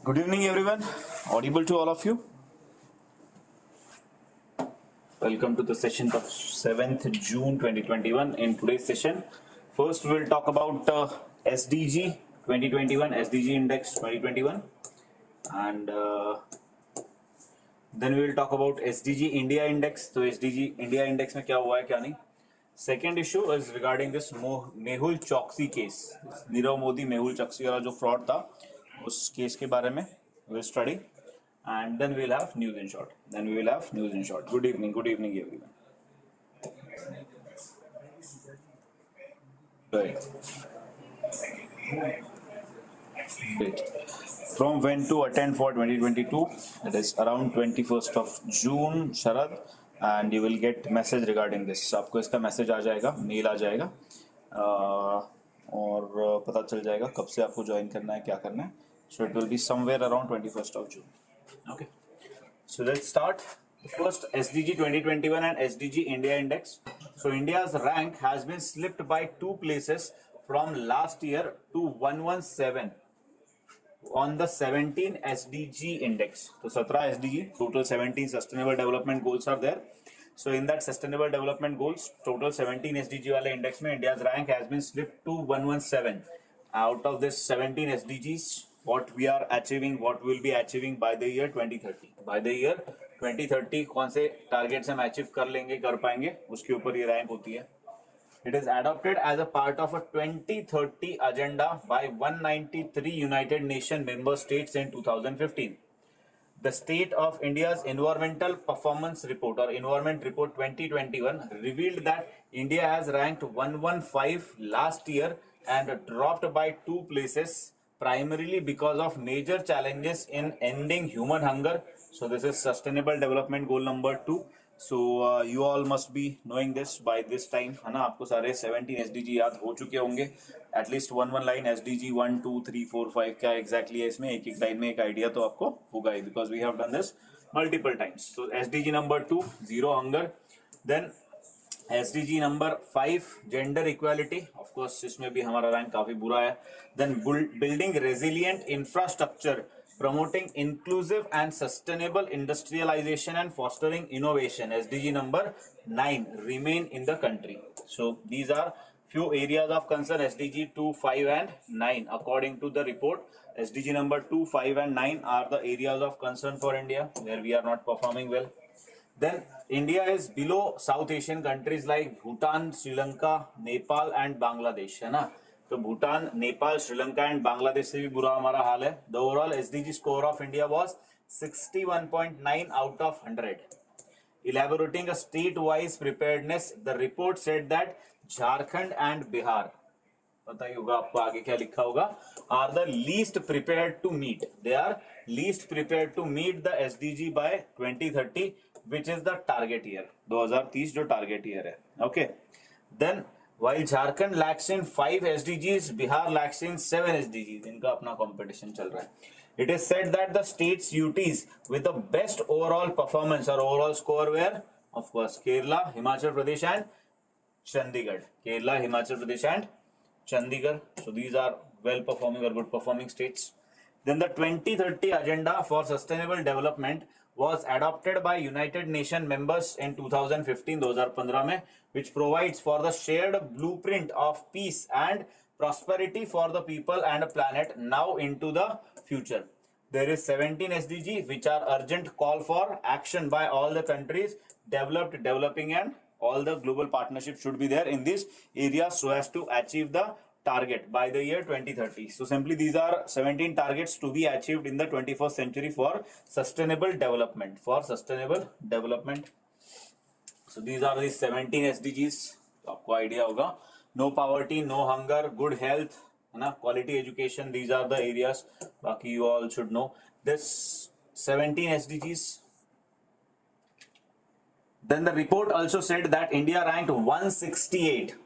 Good evening, everyone. Audible to all of you. Welcome to the session of 7th June 2021. In today's session, first we'll talk about SDG 2021, SDG Index 2021, and then we will talk about SDG India Index. So SDG India Index में क्या हुआ है क्या नहीं. Second issue is regarding this Mehul Choksi case. Nirav Modi Mehul चौकसी वाला जो fraud था उस केस के बारे में we'll study, and then we'll have news in short. Good evening everyone. Right. Great. From when to attend for 2022? It is around 21st of June, Sharad, and you will get message regarding this. आपको इसका message आ जाएगा, mail आ जाएगा और पता चल जाएगा कब से आपको ज्वाइन करना है, क्या करना है. So it will be somewhere around 21st of June. Okay. So let's start. First, SDG 2021 and SDG India Index. So India's rank has been slipped by 2 places from last year to 117 on the 17 SDG index. So 17 SDG, total 17 sustainable development goals are there. So in that sustainable development goals, total 17 SDG wale index mein India's rank has been slipped to 117. Out of this 17 SDGs, what we are achieving, what we will be achieving by the year 2030. By the year 2030 कौन से targets हम achieve कर लेंगे, कर पाएंगे, उसके ऊपर ये rank होती है. It is adopted as a part of a 2030 agenda by 193 United Nations member states in 2015. The State of India's Environmental Performance Report or Environment Report 2021 revealed that India has ranked 115 last year and dropped by 2 places, primarily because of major challenges in ending human hunger. So this is Sustainable Development Goal number 2. So you all must be knowing this by this time, है ना. आपको सारे 17 SDG याद हो चुके होंगे. At least one line SDG 1, 2, 3, 4, 5 क्या exactly है इसमें, एक लाइन में एक आइडिया तो आपको होगा ही, because we have done this multiple times. So SDG number 2, zero hunger. Then SDG number 5, gender equality. Of course इसमें भी हमारा रैंक काफी बुरा है. Then building resilient infrastructure, promoting inclusive and sustainable industrialization and fostering innovation. SDG number 9, remain in the country. So these are few areas of concern. SDG 2, 5 and 9. According to the report, SDG number 2, 5 and 9 are the areas of concern for India where we are not performing well. Then India is below South Asian countries like Bhutan, Sri Lanka, Nepal and Bangladesh, है ना. तो Bhutan, Nepal, Sri Lanka and Bangladesh से भी बुरा हमारा हाल है. The overall SDG score of India was 61.9 out of 100. Elaborating a state-wise preparedness, the report said that Jharkhand and Bihar, पता ही होगा आपको आगे क्या लिखा होगा, are the least prepared to meet. They are least prepared to meet the SDG by 2030, which is the target year. 2030 जो target year है. Okay. Then while Jharkhand lacks in 5 SDGs, Bihar lacks in 7 SDGs. इनका अपना competition चल रहा है. It is said that the states UTs with the best overall performance or overall score were, of course, Kerala, Himachal Pradesh and Chandigarh. Kerala, Himachal Pradesh and Chandigarh. So these are well performing or good performing states. Then the 2030 agenda for sustainable development was adopted by United Nations members in 2015, 2015 में, which provides for the shared blueprint of peace and prosperity for the people and planet now into the future. There is 17 SDG which are urgent call for action by all the countries, developed, developing and all the global partnerships should be there in this area so as to achieve the target by the year 2030. So simply these are 17 targets to be achieved in the 21st century for sustainable development. So these are the 17 SDGs. तो आपको idea होगा. No poverty, no hunger, good health, है ना, quality education. These are the areas. बाकी you all should know. This 17 SDGs. Then the report also said that India ranked 168.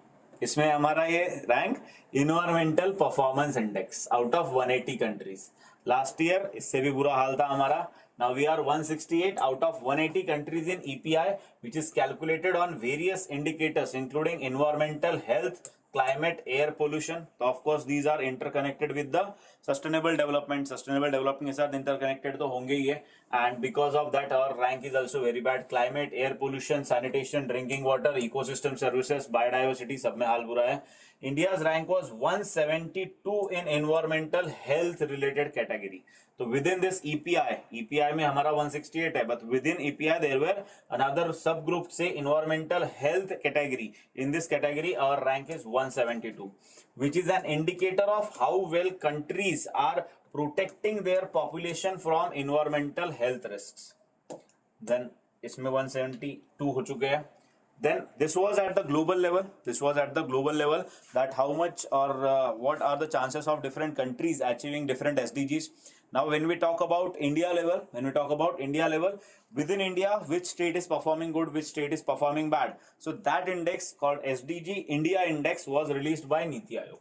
इसमें हमारा ये rank environmental performance index out of 180 countries. Last year इससे भी बुरा हाल था हमारा. Now we are 168 out of 180 countries in EPI, which is calculated on various indicators including environmental, health, climate, air pollution. So of course these are interconnected with the sustainable development. Sustainable development के साथ interconnected तो होंगे ही है. And because of that our rank is also very bad. Climate, air pollution, sanitation, drinking water, ecosystem services, biodiversity सब में हाल बुरा है. India's rank was 172 in environmental health related category. So within this EPI में हमारा 168 है, but within EPI there were another subgroup say environmental health category. In this category our rank is 172, which is an indicator of how well countries are protecting their population from environmental health risks. Then इसमें 172 हो चुके हैं. Then this was at the global level. This was at the global level that how much or what are the chances of different countries achieving different SDGs. Now when we talk about India level, within India, which state is performing good, which state is performing bad. So that index called SDG India Index was released by Niti Aayog.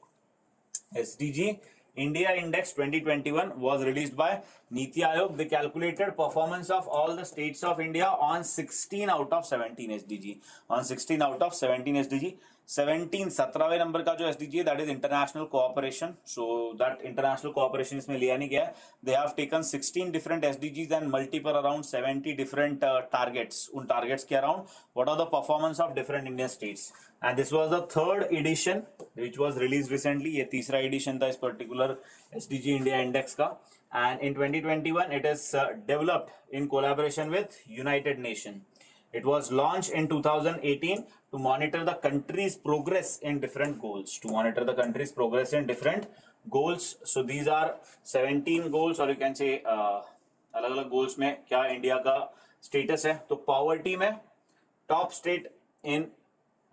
SDG India Index 2021 was released by Niti Aayog. They calculated performance of all the states of India on 16 out of 17 SDG. On 16 out of 17 SDG. 17वें number का जो SDG है, that is international cooperation. So that international cooperation इसमें लिया नहीं गया. They have taken 16 different SDGs and multiple around 70 different targets. उन targets के around what are the performance of different Indian states. And this was the third edition which was released recently. ये तीसरा edition था इस particular SDG India Index का. And in 2021 it is developed in collaboration with United Nations. It was launched in 2018 to monitor the country's progress in different goals. So these are 17 goals, or you can say अलग-अलग goals में क्या India का status है. तो poverty में top state in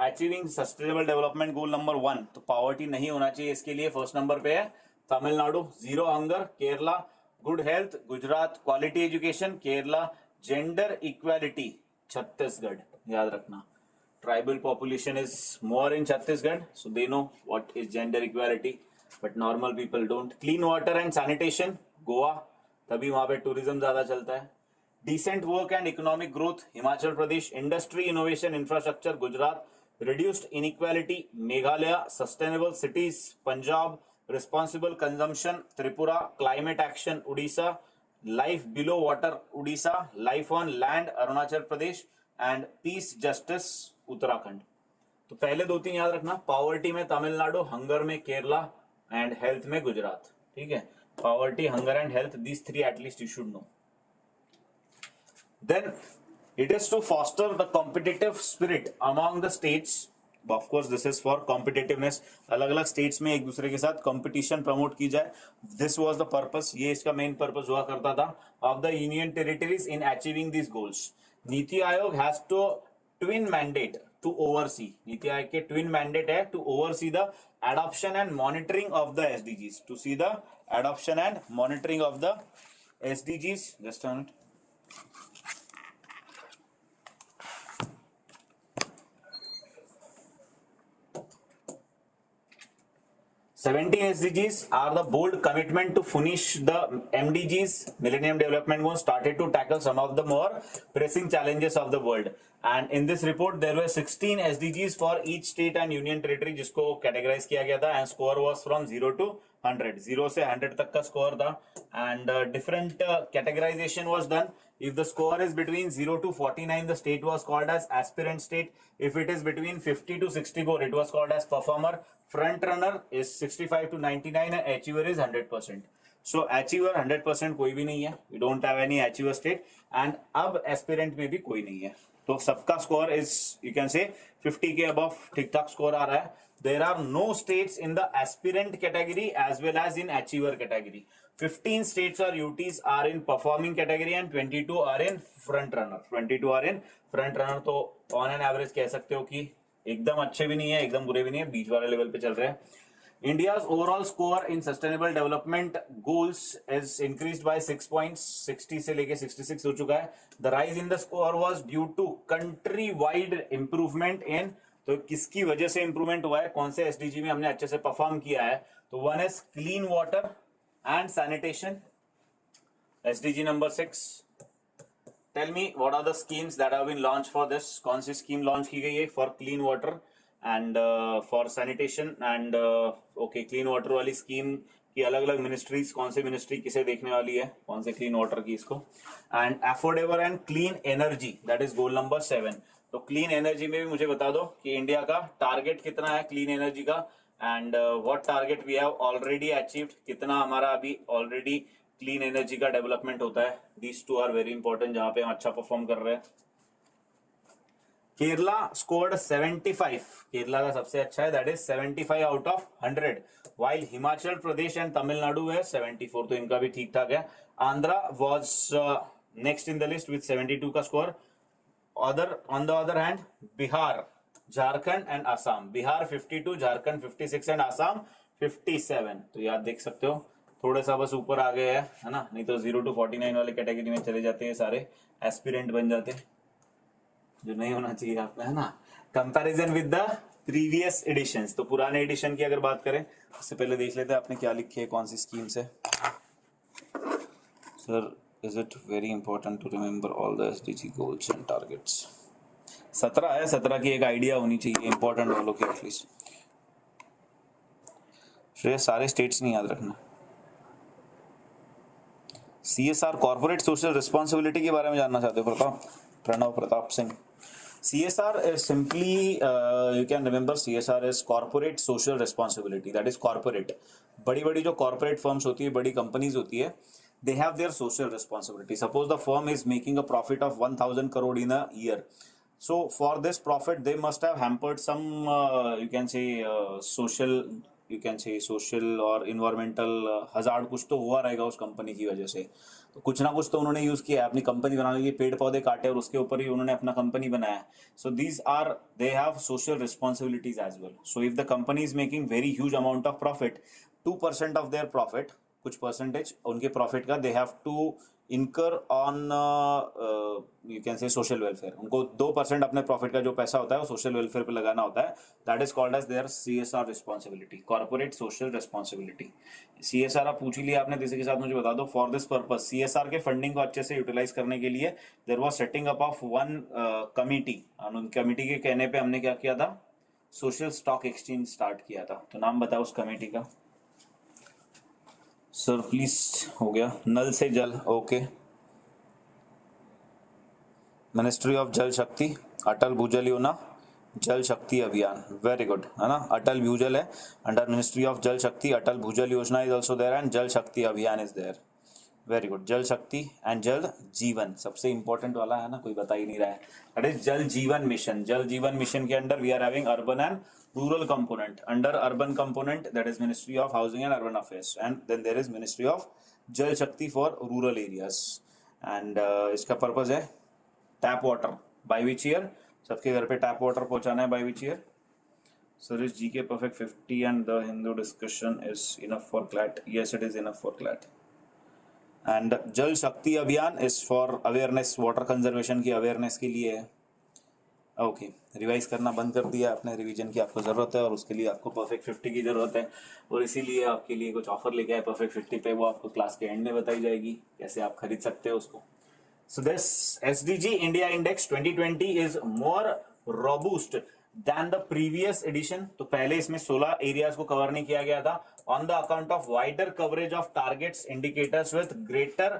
achieving sustainable development goal number 1. तो poverty नहीं होना चाहिए, इसके लिए first number पे है Tamil Nadu, zero hunger, Kerala, good health, Gujarat, quality education, Kerala, gender equality, Chhattisgarh. याद रखना, tribal population is more in Chhattisgarh, so they know what is gender equality, but normal people don't. Clean water and sanitation, Goa, तभी वहां पे tourism ज्यादा चलता है. Decent work and economic growth, Himachal Pradesh. Industry, innovation, infrastructure, Gujarat. Reduced inequality, Meghalaya. Sustainable cities, Punjab. Responsible consumption, Tripura. Climate action, Odisha. Life below water, Odisha. Life on land, Arunachal Pradesh. And peace, justice, Uttarakhand. तो पहले दो तीन याद रखना. Poverty में Tamil Nadu, hunger में Kerala, and health में गुजरात. ठीक है, poverty, hunger and health, these three at least you should know. Then it is to foster the competitive spirit among the states. Of course this is for competitiveness. अलग अलग states में एक दूसरे के साथ competition promote की जाए. This was the purpose. ये इसका main purpose हुआ करता था of the union territories in achieving these goals. NITI Aayog has to twin mandate to oversee. NITI Aayog के twin mandate है to oversee the adoption and monitoring of the SDGs. To see the adoption and monitoring of the SDGs. Just a minute. Seventeen SDGs are the bold commitment to finish the MDGs, Millennium Development Goals, started to tackle some of the more pressing challenges of the world. And in this report, there were 16 SDGs for each state and union territory, जिसको categorize किया गया था, and score was from 0 to 100. 0 से 100 तक का score था, and different categorization was done. If the score is between 0 to 49, the state was called as aspirant state. If it is between 50 to 64, it was called as performer. Front runner is 65 to 99 and achiever is 100%. So achiever 100% कोई भी नहीं है. We don't have any achiever state. And अब aspirant में भी कोई नहीं है. तो सबका score is, you can say 50 के above ठीक ठाक score आ रहा है. There are no states in the aspirant category as well as in achiever category. 15 states or UTs are in performing category and 22 are in front runner. 22 are in front runner. तो on an average कह सकते हो कि एकदम अच्छे भी नहीं है, एकदम बुरे भी नहीं है, बीच वाले लेवल पे चल रहे हैं. India's overall score in sustainable development goals is increased by 6 points. 60 से लेके 66 हो चुका है. The rise in the score was due to country-wide improvement in. तो किसकी वजह से इंप्रूवमेंट हुआ है, कौन से एसडीजी में हमने अच्छे से परफॉर्म किया है. तो one is clean water and sanitation, SDG number 6. Tell me what are the schemes that have been launch for this. कौन सी स्कीम लॉन्च की गई है for clean water and for sanitation and okay clean water वाली scheme की अलग अलग ministries, कौन सी मिनिस्ट्री किसे देखने वाली है, कौन से क्लीन वाटर की इसको, and affordable and clean energy, that is goal number 7। तो क्लीन एनर्जी में भी मुझे बता दो कि इंडिया का टारगेट कितना है क्लीन एनर्जी का, and what target we have already achieved, कितना हमारा अभी ऑलरेडी क्लीन एनर्जी का डेवलपमेंट होता है। These two are very important, जहां पे हम अच्छा परफॉर्म कर रहे हैं। केरला स्कोर्ड 75, केरला का सबसे अच्छा है, that is 75 out of 100, while Himachal Pradesh and Tamil Nadu है 74, तो इनका भी ठीक ठाक है। Andhra was next in the list with 72 का score. On the other hand Bihar, Jharkhand and Assam, Bihar 52, Jharkhand 56 and Assam 57। तो याद देख सकते हो थोड़ा सा बस ऊपर आ गए है ना, नहीं तो 0 to 49 वाले कैटेगरी में चले जाते हैं, सारे एस्पिरेंट बन जाते हैं, जो नहीं होना चाहिए आपका, है ना। Comparison with the previous editions, तो पुराने एडिशन की अगर बात करें, उससे पहले देख लेते हैं आपने क्या लिखी है, कौन सी स्कीम से। Sir is it very important to remember all the SDG goals and targets? 17 है, 17 की एक आइडिया होनी चाहिए इंपॉर्टेंट वालों की एटलीस्ट। श्रेय सारे स्टेट्स नहीं याद रखना। सीएसआर कॉर्पोरेट सोशल रिस्पॉन्सिबिलिटी के बारे में जानना चाहते हो Pranav Pratap Singh? CSR is simply you can remember CSR is corporate social responsibility, that is corporate। बड़ी बड़ी जो corporate firms होती है, बड़ी companies होती है, they have their social responsibility। Suppose the firm is making a profit of 1000 crore in a year, so for this profit they must have hampered some you can say social और environmental hazard, कुछ तो हुआ रहेगा उस company की वजह से, तो कुछ ना कुछ तो उन्होंने यूज किया अपनी कंपनी बनाने के लिए, पेड़ पौधे काटे और उसके ऊपर ही उन्होंने अपना कंपनी बनाया। So these are they have social responsibilities as well. So if the company is making very huge amount of profit, 2% of their profit, कुछ परसेंटेज उनके प्रॉफिट का they have to incur on you can say social welfare, उनको 2% अपने profit का जो पैसा होता है वो सोशल वेलफेयर पे लगाना होता है, that is called as their CSR responsibility, corporate social responsibility. CSR आप पूछ ही लिया आपने, इसी के साथ मुझे बता दो, फॉर दिस पर्पस CSR के फंडिंग को अच्छे से यूटिलाइज करने के लिए there was setting up of one committee, और उन कमिटी के कहने पे हमने क्या किया था, सोशल स्टॉक एक्सचेंज स्टार्ट किया था। तो नाम बताओ उस कमेटी का। सर प्लीज हो गया, नल से जल, ओके। मिनिस्ट्री ऑफ जल शक्ति, अटल भूजल योजना, जल शक्ति अभियान, वेरी गुड, है ना। अटल भूजल है अंडर मिनिस्ट्री ऑफ जल शक्ति, अटल भूजल योजना इज ऑल्सो देयर एंड जल शक्ति अभियान इज देयर, वेरी गुड। जल शक्ति एंड जल जीवन सबसे इंपॉर्टेंट वाला है ना, कोई बता ही नहीं रहा है, दैट इज जल जीवन मिशन। जल जीवन मिशन के under we are having urban and rural component. Under urban component that is ministry of housing and urban affairs, and then there is ministry of Jal Shakti for rural areas. And इसका purpose है tap water by which year, सबके घर पे tap water पहुंचाना है by which year. Sir is GK perfect 50 and the Hindu discussion is enough for CLAT? Yes it is enough for CLAT. And जल शक्ति अभियान is for awareness, water conservation की awareness के लिए है। ओके, रिवाइज करना बंद कर दिया आपने, रिवीजन की आपको जरूरत है और उसके लिए आपको परफेक्ट 50 की जरूरत है, और इसीलिए आपके लिए कुछ ऑफर लेके आए परफेक्ट 50 पे, वो आपको क्लास के एंड में बताई जाएगी कैसे आप खरीद सकते हो उसको। So this SDG India Index 2020 is more robust than the previous edition। तो पहले इसमें 16 एरियाज को कवर नहीं किया गया था, on the account of wider coverage of targets indicators with greater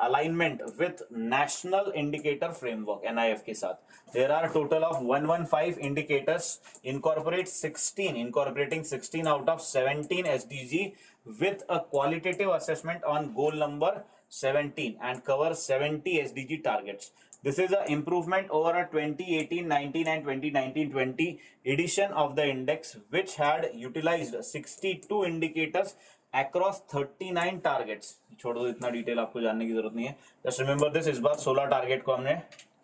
alignment with national indicator framework NIF के साथ। There are total of 115 indicators, incorporating 16 out of 17 SDG with a qualitative assessment on goal number 17 and cover 70 SDG targets। This is an improvement over a 2018-19 and 2019-20 edition of the index, which had utilized 62 indicators across 39 targets। छोड़ दो, इतना detail आपको जानने की जरूरत नहीं है, just remember this. इस बार 16 टारगेट को हमने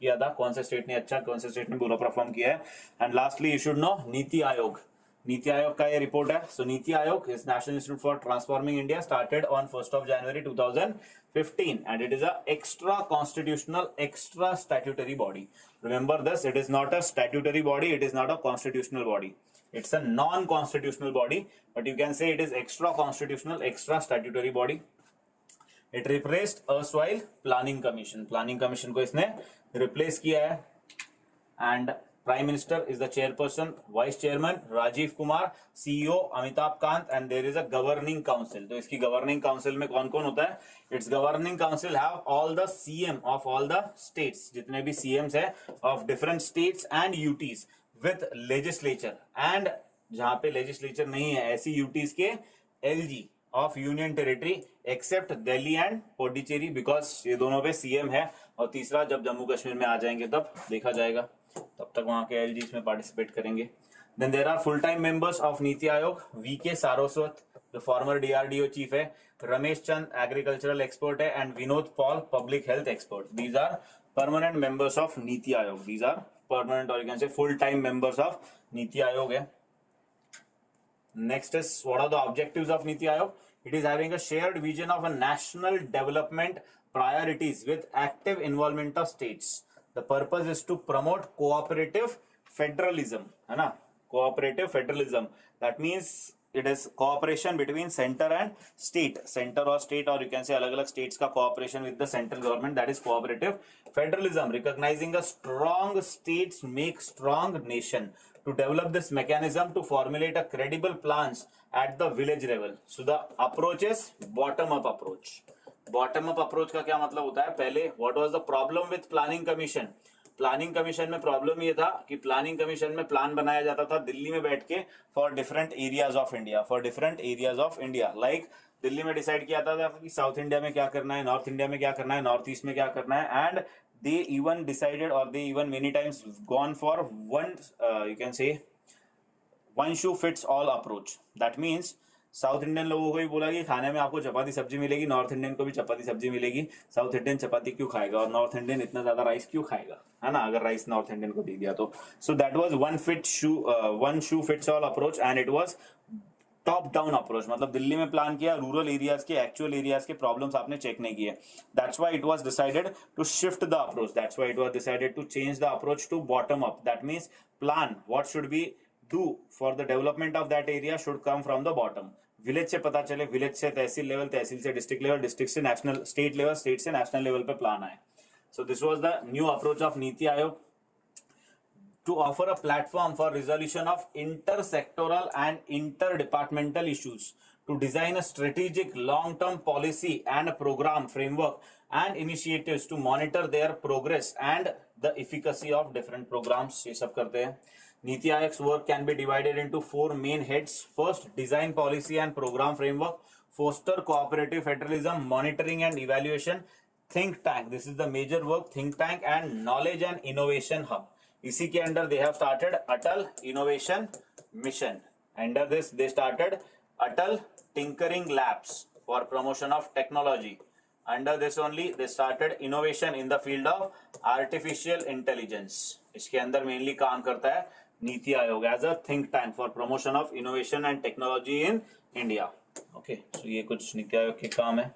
किया था, कौन से स्टेट ने अच्छा, कौन से स्टेट ने बुरा परफॉर्म किया है। And lastly you should know NITI Aayog, NITI Aayog का ये रिपोर्ट है। सो NITI Aayog is national institute for transforming India, started on 1st of January 2015 and it is a extra constitutional, extra statutory body। Remember this, it is not a statutory body, it is not a constitutional body, it's a non-constitutional body, but you can say it is extra constitutional, extra statutory body। It replaced erstwhile planning commission, planning commission को इसने replace किया है। and Prime Minister is the chairperson, Vice Chairman Rajiv Kumar, CEO Amitabh Kant, and there is a governing council. तो इसकी governing council में कौन कौन होता है? Its governing council have all the CM of all the states, जितने भी CMs है of different states and UTs with legislature, and जहाँ पे legislature नहीं है ऐसी UTs के LG of union territory except Delhi and Pondicherry, because ये दोनों पे सीएम है, और तीसरा जब जम्मू कश्मीर में आ जाएंगे तब देखा जाएगा, तब तक वहां के एलजी इसमें पार्टिसिपेट करेंगे. Then there are full time members of नीति आयोग, वीके सारस्वत जो फॉर्मर डीआरडीओ चीफ है, रमेश चंद एग्रीकल्चरल एक्सपर्ट है, and Vinod Paul public health expert. These are permanent members of नीति आयोग. दीज आर परमानेंट और you can say full time members of नीति आयोग है. Next is what are the objectives of Niti Aayog? It is having a shared vision of a national development priorities with active involvement of states. The purpose is to promote cooperative federalism, है ना? Cooperative federalism. That means it is cooperation between center and state, center or state, or you can say अलग-अलग states का cooperation with the central government. That is cooperative federalism. Recognizing a strong states make strong nation. To develop this mechanism to formulate a credible plans at the village level. So the approach is bottom up approach. Bottom up approach का क्या मतलब होता है? पहले what was the problem with planning commission? Planning commission में problem ये था कि प्लानिंग कमीशन में प्लान बनाया जाता था दिल्ली में बैठ के for different areas of India, for different areas of India. Like Delhi में डिसाइड किया था कि साउथ इंडिया में क्या करना है, नॉर्थ इंडिया में क्या करना है, नॉर्थ ईस्ट में क्या करना है, and they even decided, or they even many times gone for one you can say one shoe fits all approach. That means south Indian लोगों को ही बोला कि खाने में आपको चपाती सब्जी मिलेगी, नॉर्थ इंडियन को भी चपाती सब्जी मिलेगी. साउथ इंडियन चपाती क्यों खाएगा और नॉर्थ इंडियन इतना ज्यादा राइस क्यों खाएगा, है ना, अगर राइस नॉर्थ इंडियन को दे दिया तो. So that was one shoe fits all approach, and it was top down approach. मतलब दिल्ली में प्लान किया, रूरल एरियाज के एक्चुअल एरियाज के प्रॉब्लम्स आपने चेक नहीं किए. That's why it was decided to shift the approach. That's why it was decided to change the approach to bottom up. That means plan what should be do for the development of that area should come from the bottom. Village से पता चले, village से तहसील level, तहसील से district level, district से national, state level, state से national level पे plan आए. So this was the new approach of NITI Aayog to offer a platform for resolution of intersectoral and interdepartmental issues, to design a strategic long-term policy and a program framework and initiatives to monitor their progress and the efficacy of different programs. ये सब करते हैं. नीति आयोग's work can be divided into 4 main heads. First, design policy and program framework, foster cooperative federalism, monitoring and evaluation, think tank. This is the major work, think tank, and knowledge and innovation hub. इसी के under they have started Atal innovation mission. Under this they started Atal tinkering labs for promotion of technology. Under this only they started innovation in the field of artificial intelligence. इसके अंदर mainly काम करता है NITI Aayog as a think tank for promotion of innovation and technology in India. Okay, so ये कुछ नीति आयोग के काम है.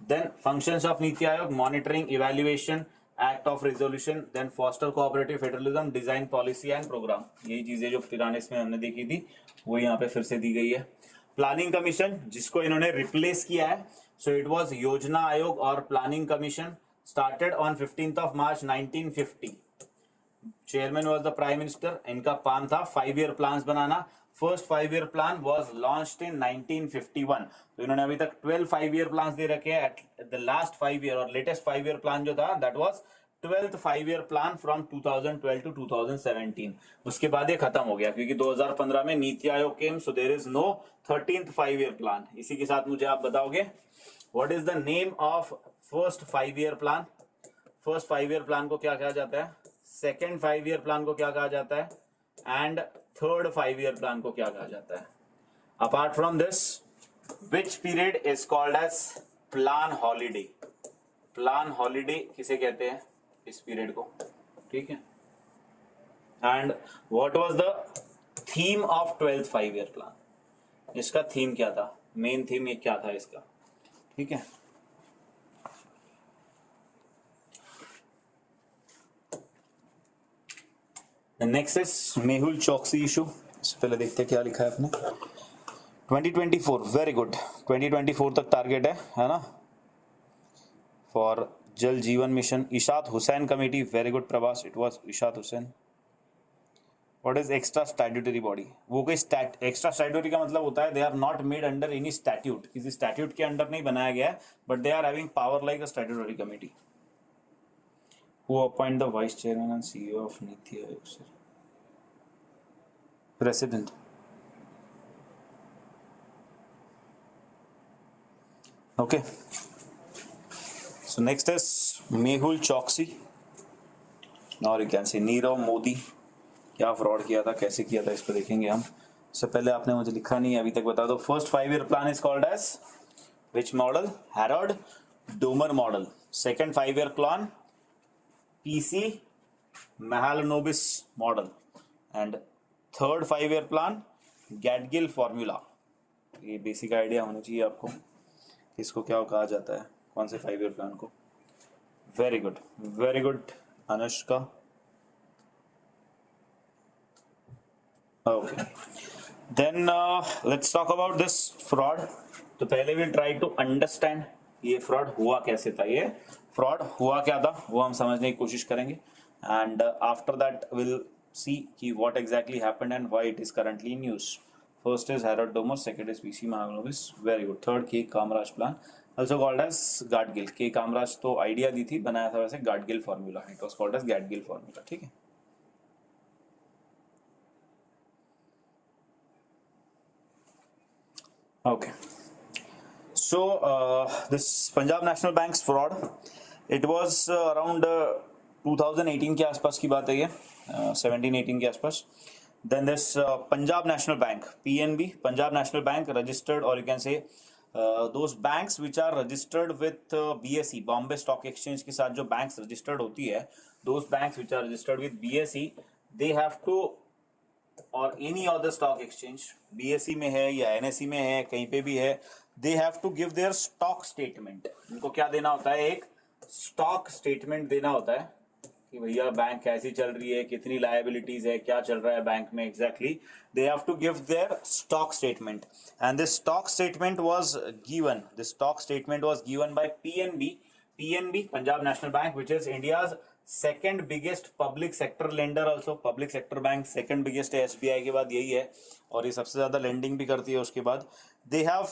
देन फंक्शंस ऑफ नीति Aayog: monitoring, evaluation, act of resolution, then foster cooperative federalism, design policy and programme. यही चीजें जो पुराने इसमें हमने देखी थी वो यहाँ पे फिर से दी गई है. प्लानिंग कमीशन जिसको इन्होंने रिप्लेस किया है, सो इट वाज योजना आयोग और planning commission. Started on 15th of March 1950. Chairman was the prime minister. इनका काम था 5 year plans banana. First 5 year plan was launched in 1951. तो इन्होंने अभी तक 12 5 year प्लान्स दे रखे हैं. एट द लास्ट 5 year और लेटेस्ट 5 year प्लान जो था that was 12th 5 year plan from 2012 to 2017. उसके बाद ये खत्म हो गया क्योंकि 2015 में NITI Aayog came, so there is no 13th 5 year plan. इसी के साथ मुझे आप बताओगे what is the name of first 5 year plan. First 5 year plan को क्या कहा जाता है, सेकेंड 5 year प्लान को क्या कहा जाता है, एंड थर्ड 5 year प्लान को क्या कहा जाता है. Apart from this, which period is called as plan holiday. Plan holiday किसे कहते हैं, इस पीरियड को, ठीक है. And what was the theme of 12th 5 year plan. इसका थीम क्या था, मेन थीम ये क्या था इसका, ठीक है. नेक्स्ट इज मेहुल चौकसी इशू. इससे पहले देखते हैं क्या लिखा है आपने. 2024 वेरी गुड. 2024 तक टारगेट है ना, for Jal Jeevan mission. Ishat Hussain committee, very good Prabhas, it was Ishat Hussain. What is extra statutory body? वो कोई एक्स्ट्रा स्टैट्यूटरी का मतलब होता है they are not made under any statute, किसी स्टैट्यूट के अंडर नहीं बनाया गया है, but they are having power like a statutory committee. Who appoint the vice chairman and CEO of नीति Aayog? Sir, president. Okay, so next is Mehul Choksi, or you can say Nirav Modi. क्या fraud किया था, कैसे किया था, इस पर देखेंगे हम. इससे पहले आपने मुझे लिखा नहीं अभी तक, बता दो. First 5 year plan is called as which model? Harold Domar model. Second 5 year plan PC Mahalanobis model. And third 5 year plan Gadgil formula. ये बेसिक आइडिया होना चाहिए आपको, इसको क्या कहा जाता है, कौन से 5 year प्लान को. Very good Anushka. Okay, then let's talk about this fraud. तो पहले विल ट्राई टू अंडरस्टैंड ये फ्रॉड हुआ कैसे था, ये फ्रॉड हुआ क्या था वो हम समझने की कोशिश करेंगे. And after that will see कि what exactly happened and why it is currently in use. First is Harold Domer, second is PC Mahalanobis. Very good. Third K Kamraj plan, also called as Gadgil. K Kamraj तो idea दी थी, बनाया था वैसे Gadgil formula. It was called as Gadgil formula. ठीक है. Okay. So this Punjab National Bank's fraud, it was around 2018 के आसपास की बात है ये, 17-18 के आसपास. Then this Punjab National Bank, PNB, Punjab National Bank registered, or you can say those banks which are registered with BSE, Bombay Stock Exchange के साथ जो banks registered होती है, those banks which are registered with BSE, they have to, or any other stock exchange, BSE में है या NSE में है, कहीं पे भी है, they have to give their stock statement. उनको क्या देना होता है? एक stock statement देना होता है कि भैया बैंक कैसी चल रही है, कितनी लायबिलिटीज है, क्या चल रहा है बैंक में exactly. They have to give their stock statement, and this stock statement was given by PNB Punjab national bank, which is India's second biggest public sector lender. Also public sector bank second biggest है, SBI के बाद यही है, और ये सबसे ज्यादा lending भी करती है. उसके बाद they have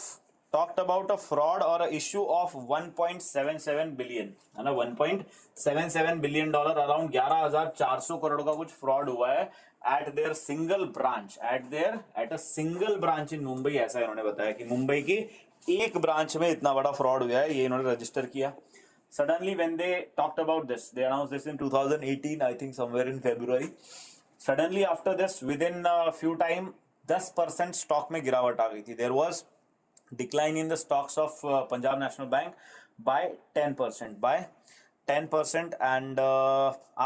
talked about a fraud or a issue of 1.77 billion, है ना, 1.77 billion डॉलर, अराउंड 11,400 करोड़ का कुछ फ्रॉड हुआ है eight there single branch, at a single branch इन मुंबई. ऐसा इन्होंने बताया कि मुंबई की एक ब्रांच में इतना बड़ा फ्रॉड हुआ है, ये इन्होंने रजिस्टर किया. Suddenly when they talked about this, they announced this in 2018, I think somewhere in February. Suddenly after this, within a few time 10% stock में गिरावट आ गई थी. There was decline in the stocks of Punjab National Bank by 10%, and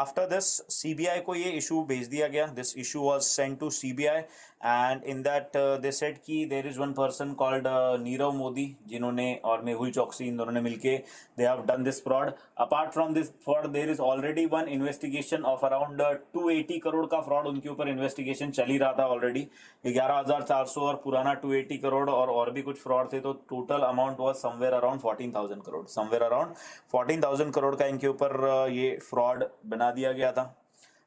after this CBI को ये issue भेज दिया गया. This issue was sent to CBI, and in that they said कि there is one person called Nirav Modi, जिन्होंने और मेहुल चौकसी, इन दोनों ने मिलके they have done this fraud. Apart from this fraud, there is already one investigation of around 280 crore का fraud उनके ऊपर इन्वेस्टिगेशन चल ही रहा था ऑलरेडी. 11,400 और पुराना 280 करोड़ और भी कुछ फ्रॉड थे, तो total amount was somewhere around 14,000 crore का इनके ऊपर ये फ्रॉड बना दिया गया था.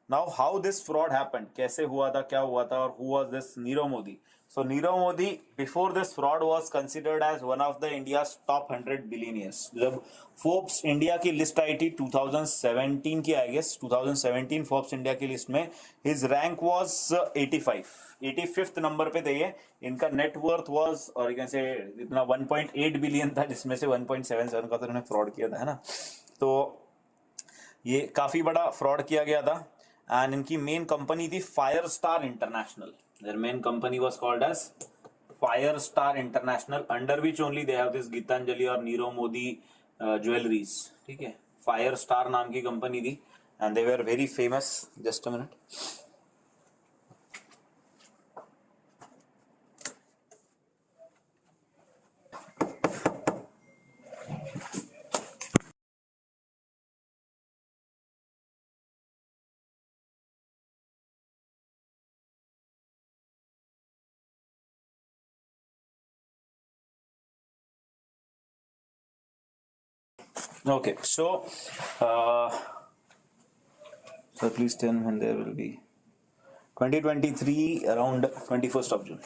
Now how this fraud happened, कैसे हुआ था, क्या हुआ था, और who was this Nirav Modi? So Nirav Modi before this fraud was considered as one of the India's top 100 billionaires. जब फोर्ब्स इंडिया की लिस्ट आई थी 2017 की, आई गेस 2017 फोर्ब्स इंडिया की लिस्ट में his rank was 85th number पे थे ये. इनका नेट वर्थ was, और यू कैन से इतना 1.8 बिलियन था, जिसमें से 1.77 का तो इन्होंने फ्रॉड किया था, है ना. तो ये काफी बड़ा फ्रॉड किया गया था. एंड इनकी मेन कंपनी थी fire star international. Their main company was called as Fire Star International, under which only they have this Gitanjali और नीरव मोदी jewelries. ठीक है, Fire Star नाम की कंपनी थी, and they were very famous. Just a minute. Okay, so so please tell when there will be 2023 around 21st of June.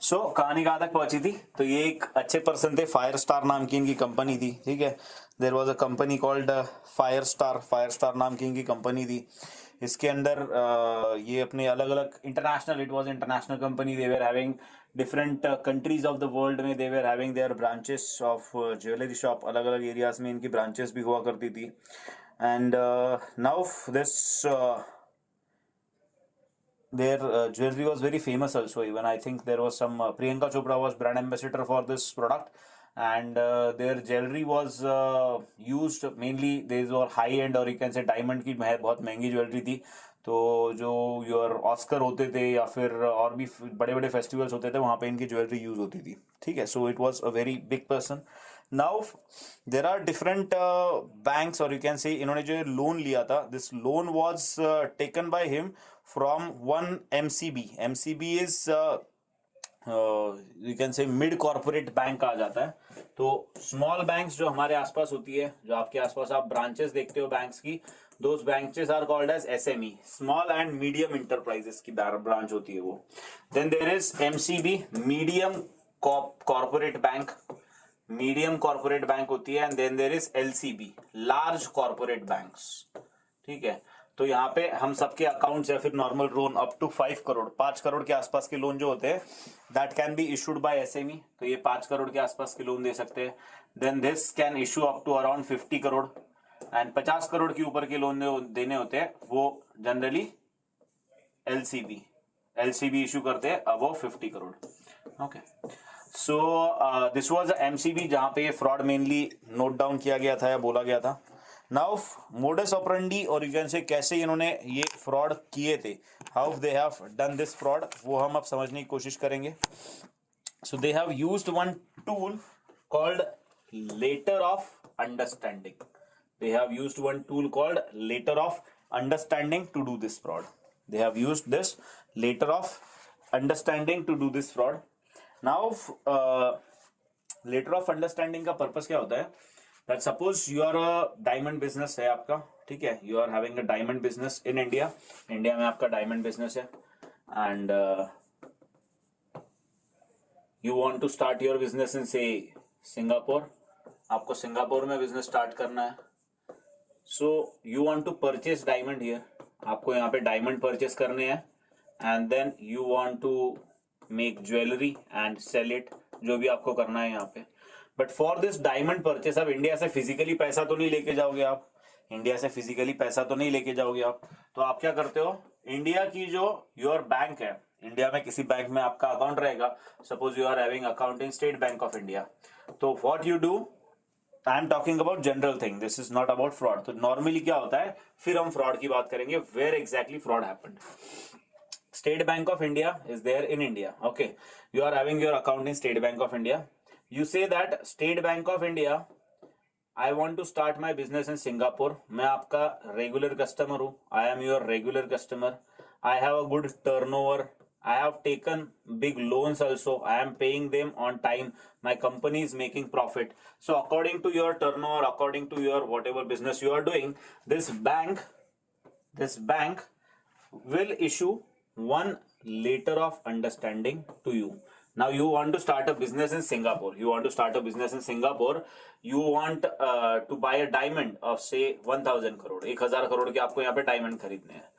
So कहानी कहाँ तक पहुंची थी? तो ये एक अच्छे पर्सन थे, फायर स्टार नाम की इनकी कंपनी थी, ठीक है। There was a company called Firestar नाम की इनकी कंपनी थी। इसके अंदर ये अपने अलग अलग international, it was international company, they were having different countries of the world में, they were having their branches of jewellery shop, अलग अलग एरियाज में इनकी ब्रांचेस भी हुआ करती थी। And now this their jewelry was very famous also. Even I think there was some Priyanka Chopra was brand ambassador for this product, and their jewelry was used mainly, these were high end और you can say diamond की बहुत महंगी jewellery थी। तो जो your Oscar होते थे या फिर और भी बड़े बड़े फेस्टिवल्स होते थे, वहाँ पे इनकी ज्वेलरी यूज होती थी, ठीक है। So it was a very big person. Now there are different banks और यू कैन से इन्होंने जो लोन लिया था, this loan was taken by him from one MCB. MCB is you can say mid corporate bank आ जाता है। तो small banks जो हमारे आसपास होती है, जो आपके आसपास आप ब्रांचेस देखते हो बैंक्स की, those branches are called as SME, small and medium enterprises की ब्रांच होती है वो। Then there is MCB, medium corporate bank, medium corporate bank होती है। And then there is LCB, large corporate banks, ठीक है। तो यहाँ पे हम सबके अकाउंट्स या फिर normal loan up to 5 crore, 5 crore के आसपास के लोन जो होते हैं, that can be issued by SME। तो ये 5 करोड़ के आसपास के लोन दे सकते हैं। Then this can issue up to around 50 crore, and 50 crore के ऊपर के लोन देने होते हैं वो जनरली LCB इशू करते हैं above 50 crore, okay. So this was MCB जहां पे ये फ्रॉड मेनली नोट डाउन किया गया था या बोला गया था। नाउ मोडस ऑपरेंडी और यू कैन से कैसे इन्होंने ये फ्रॉड किए थे, how they have done this fraud, वो हम अब समझने की कोशिश करेंगे। So they have used one tool called letter of understanding. They have used one tool called letter of understanding to do this fraud. They have used this letter of understanding to do this fraud. Now, letter of understanding का purpose क्या होता है? That suppose you are a diamond business है आपका, ठीक है? You are having a diamond business in India. India में आपका diamond business है, and you want to start your business in say Singapore. आपको सिंगापुर में बिजनेस स्टार्ट करना है। So you want to purchase diamond here, आपको यहाँ पे डायमंड परचेस करने हैं, and then you want to make jewellery and sell it, जो भी आपको करना है यहाँ पे। But for this diamond purchase आप इंडिया से फिजिकली पैसा तो नहीं लेके जाओगे, आप इंडिया से फिजिकली पैसा तो नहीं लेके जाओगे आप। तो आप क्या करते हो, इंडिया की जो योर बैंक है, इंडिया में किसी बैंक में आपका अकाउंट रहेगा, suppose you are having account in State Bank of India. तो what you do, I am talking about general thing, this is not about fraud. तो नॉर्मली क्या होता है, फिर हम फ्रॉड की बात करेंगे, where exactly fraud happened. State Bank of India is there in India, okay. You are having your account in State Bank of India. You say that State Bank of India, I want to start my business in Singapore. मैं आपका regular customer हूं, I am your regular customer, I have a good turnover, I have taken big loans also, I am paying them on time, my company is making profit. So according to your turnover, according to your whatever business you are doing, this bank will issue one letter of understanding to you. Now you want to start a business in Singapore, you want to buy a diamond of say 1000 crore, 1000 crore के आपको यहाँ पे diamond खरीदने हैं।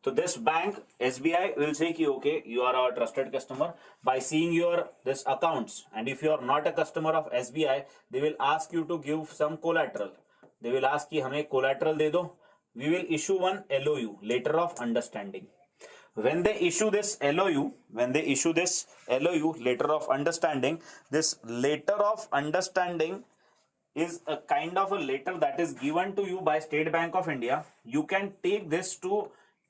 तो this bank SBI will say कि okay, you are our trusted customer by seeing your this accounts, and if you are not a customer of SBI, they will ask you to give some collateral. They will ask कि हमें collateral दे दो. We will issue one LOU, letter of understanding. When they issue this LOU, letter of understanding, this letter of understanding is a kind of a letter that is given to you by State Bank of India. You can take this to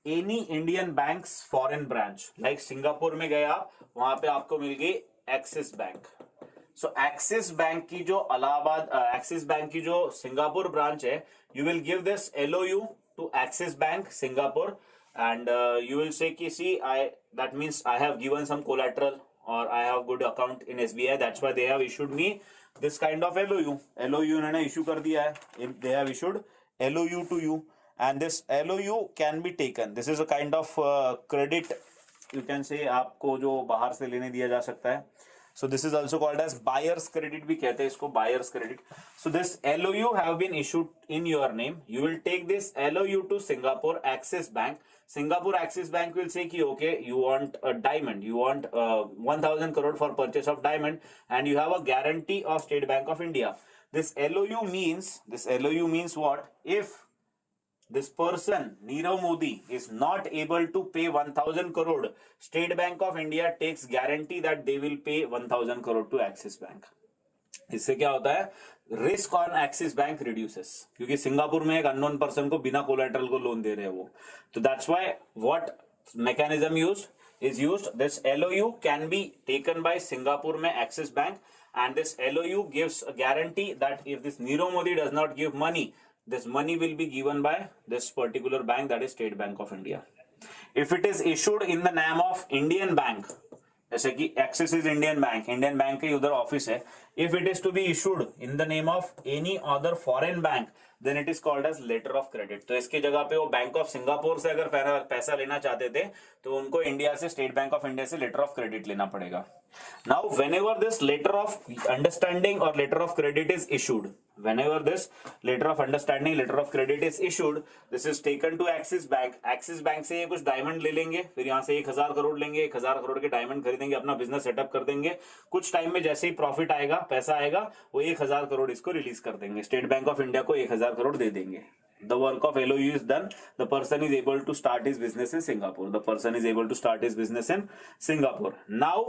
any Indian banks foreign branch, like Singapore में गए आप, वहां पे आपको मिल गई Axis bank. So Axis bank की जो एक्सिस बैंक की जो सिंगापुर ब्रांच है, you will give this LOU to Axis bank Singapore, and you will say कि see that means I have given some collateral और I have good account in SBI, that's why they have issued me this kind of LOU उन्होंने issue कर दिया है, they have issued LOU to you, and this LOU can be taken. This is a kind of credit you can से आपको जो बाहर से लेने दिया जा सकता है. So this is also called as buyer's credit भी कहते हैं इसको, buyer's credit. So this LOU have been issued in your name. You will take this LOU to Singapore Axis Bank. Singapore Axis Bank will say कि okay, you want a diamond, you want 1,000 crore for purchase of diamond, and you have a guarantee of State Bank of India. This LOU means what? If this person, Nirav Modi, is not able to pay 1,000 crore, State Bank of India takes guarantee that they will pay 1,000 crore to Axis Bank. इससे क्या होता है? Risk on axis bank reduces, क्योंकि Singapore में एक unknown person को बिना collateral को लोन दे रहे हैं वो. तो that's why what mechanism used this LOU can be taken by Singapore में Axis bank, and this LOU gives a guarantee that if this Nirav Modi does not give money, this money will be given by this particular bank, that is State Bank of India. If it is issued in the name of Indian bank, जैसे कि axis is Indian bank के उधर office है, if it is to be issued in the name of any other foreign bank, then it is called as letter of credit. तो इसकी जगह पे वो बैंक ऑफ सिंगापुर से अगर पैसा लेना चाहते थे तो उनको इंडिया से, स्टेट बैंक ऑफ इंडिया से लेटर ऑफ क्रेडिट लेना पड़ेगा. Now whenever this letter of understanding और letter of credit is issued, whenever this letter of understanding, letter of credit is issued, this is taken to Axis Bank. Axis Bank से ये कुछ diamond ले लेंगे, फिर यहाँ से 1,000 करोड़ लेंगे, 1,000 करोड़ के डायमंड खरीदेंगे, अपना बिजनेस सेटअप कर देंगे. कुछ टाइम में जैसे ही प्रॉफिट आएगा, पैसा आएगा, वो 1,000 करोड़ इसको रिलीज कर देंगे, स्टेट बैंक ऑफ इंडिया को 1,000 करोड़ दे देंगे. The work of LOU is done. The person is able to start his business in Singapore. The person is able to start his business in Singapore. Now,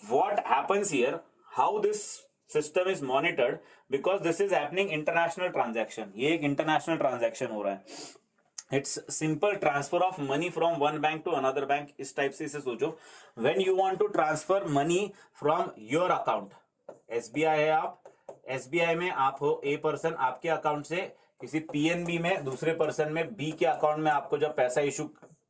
what happens here? How this system is monitored, because this is happening international transaction. ये एक international transaction हो रहा है. It's simple transfer of money from one bank to another bank. इस type से इसे सोचो. When you want to transfer money from your account, SBI है आप, SBI में आप हो ए पर्सन, आपके अकाउंट से किसी PNB में दूसरे पर्सन में B के अकाउंट में आपको जब पैसा इशू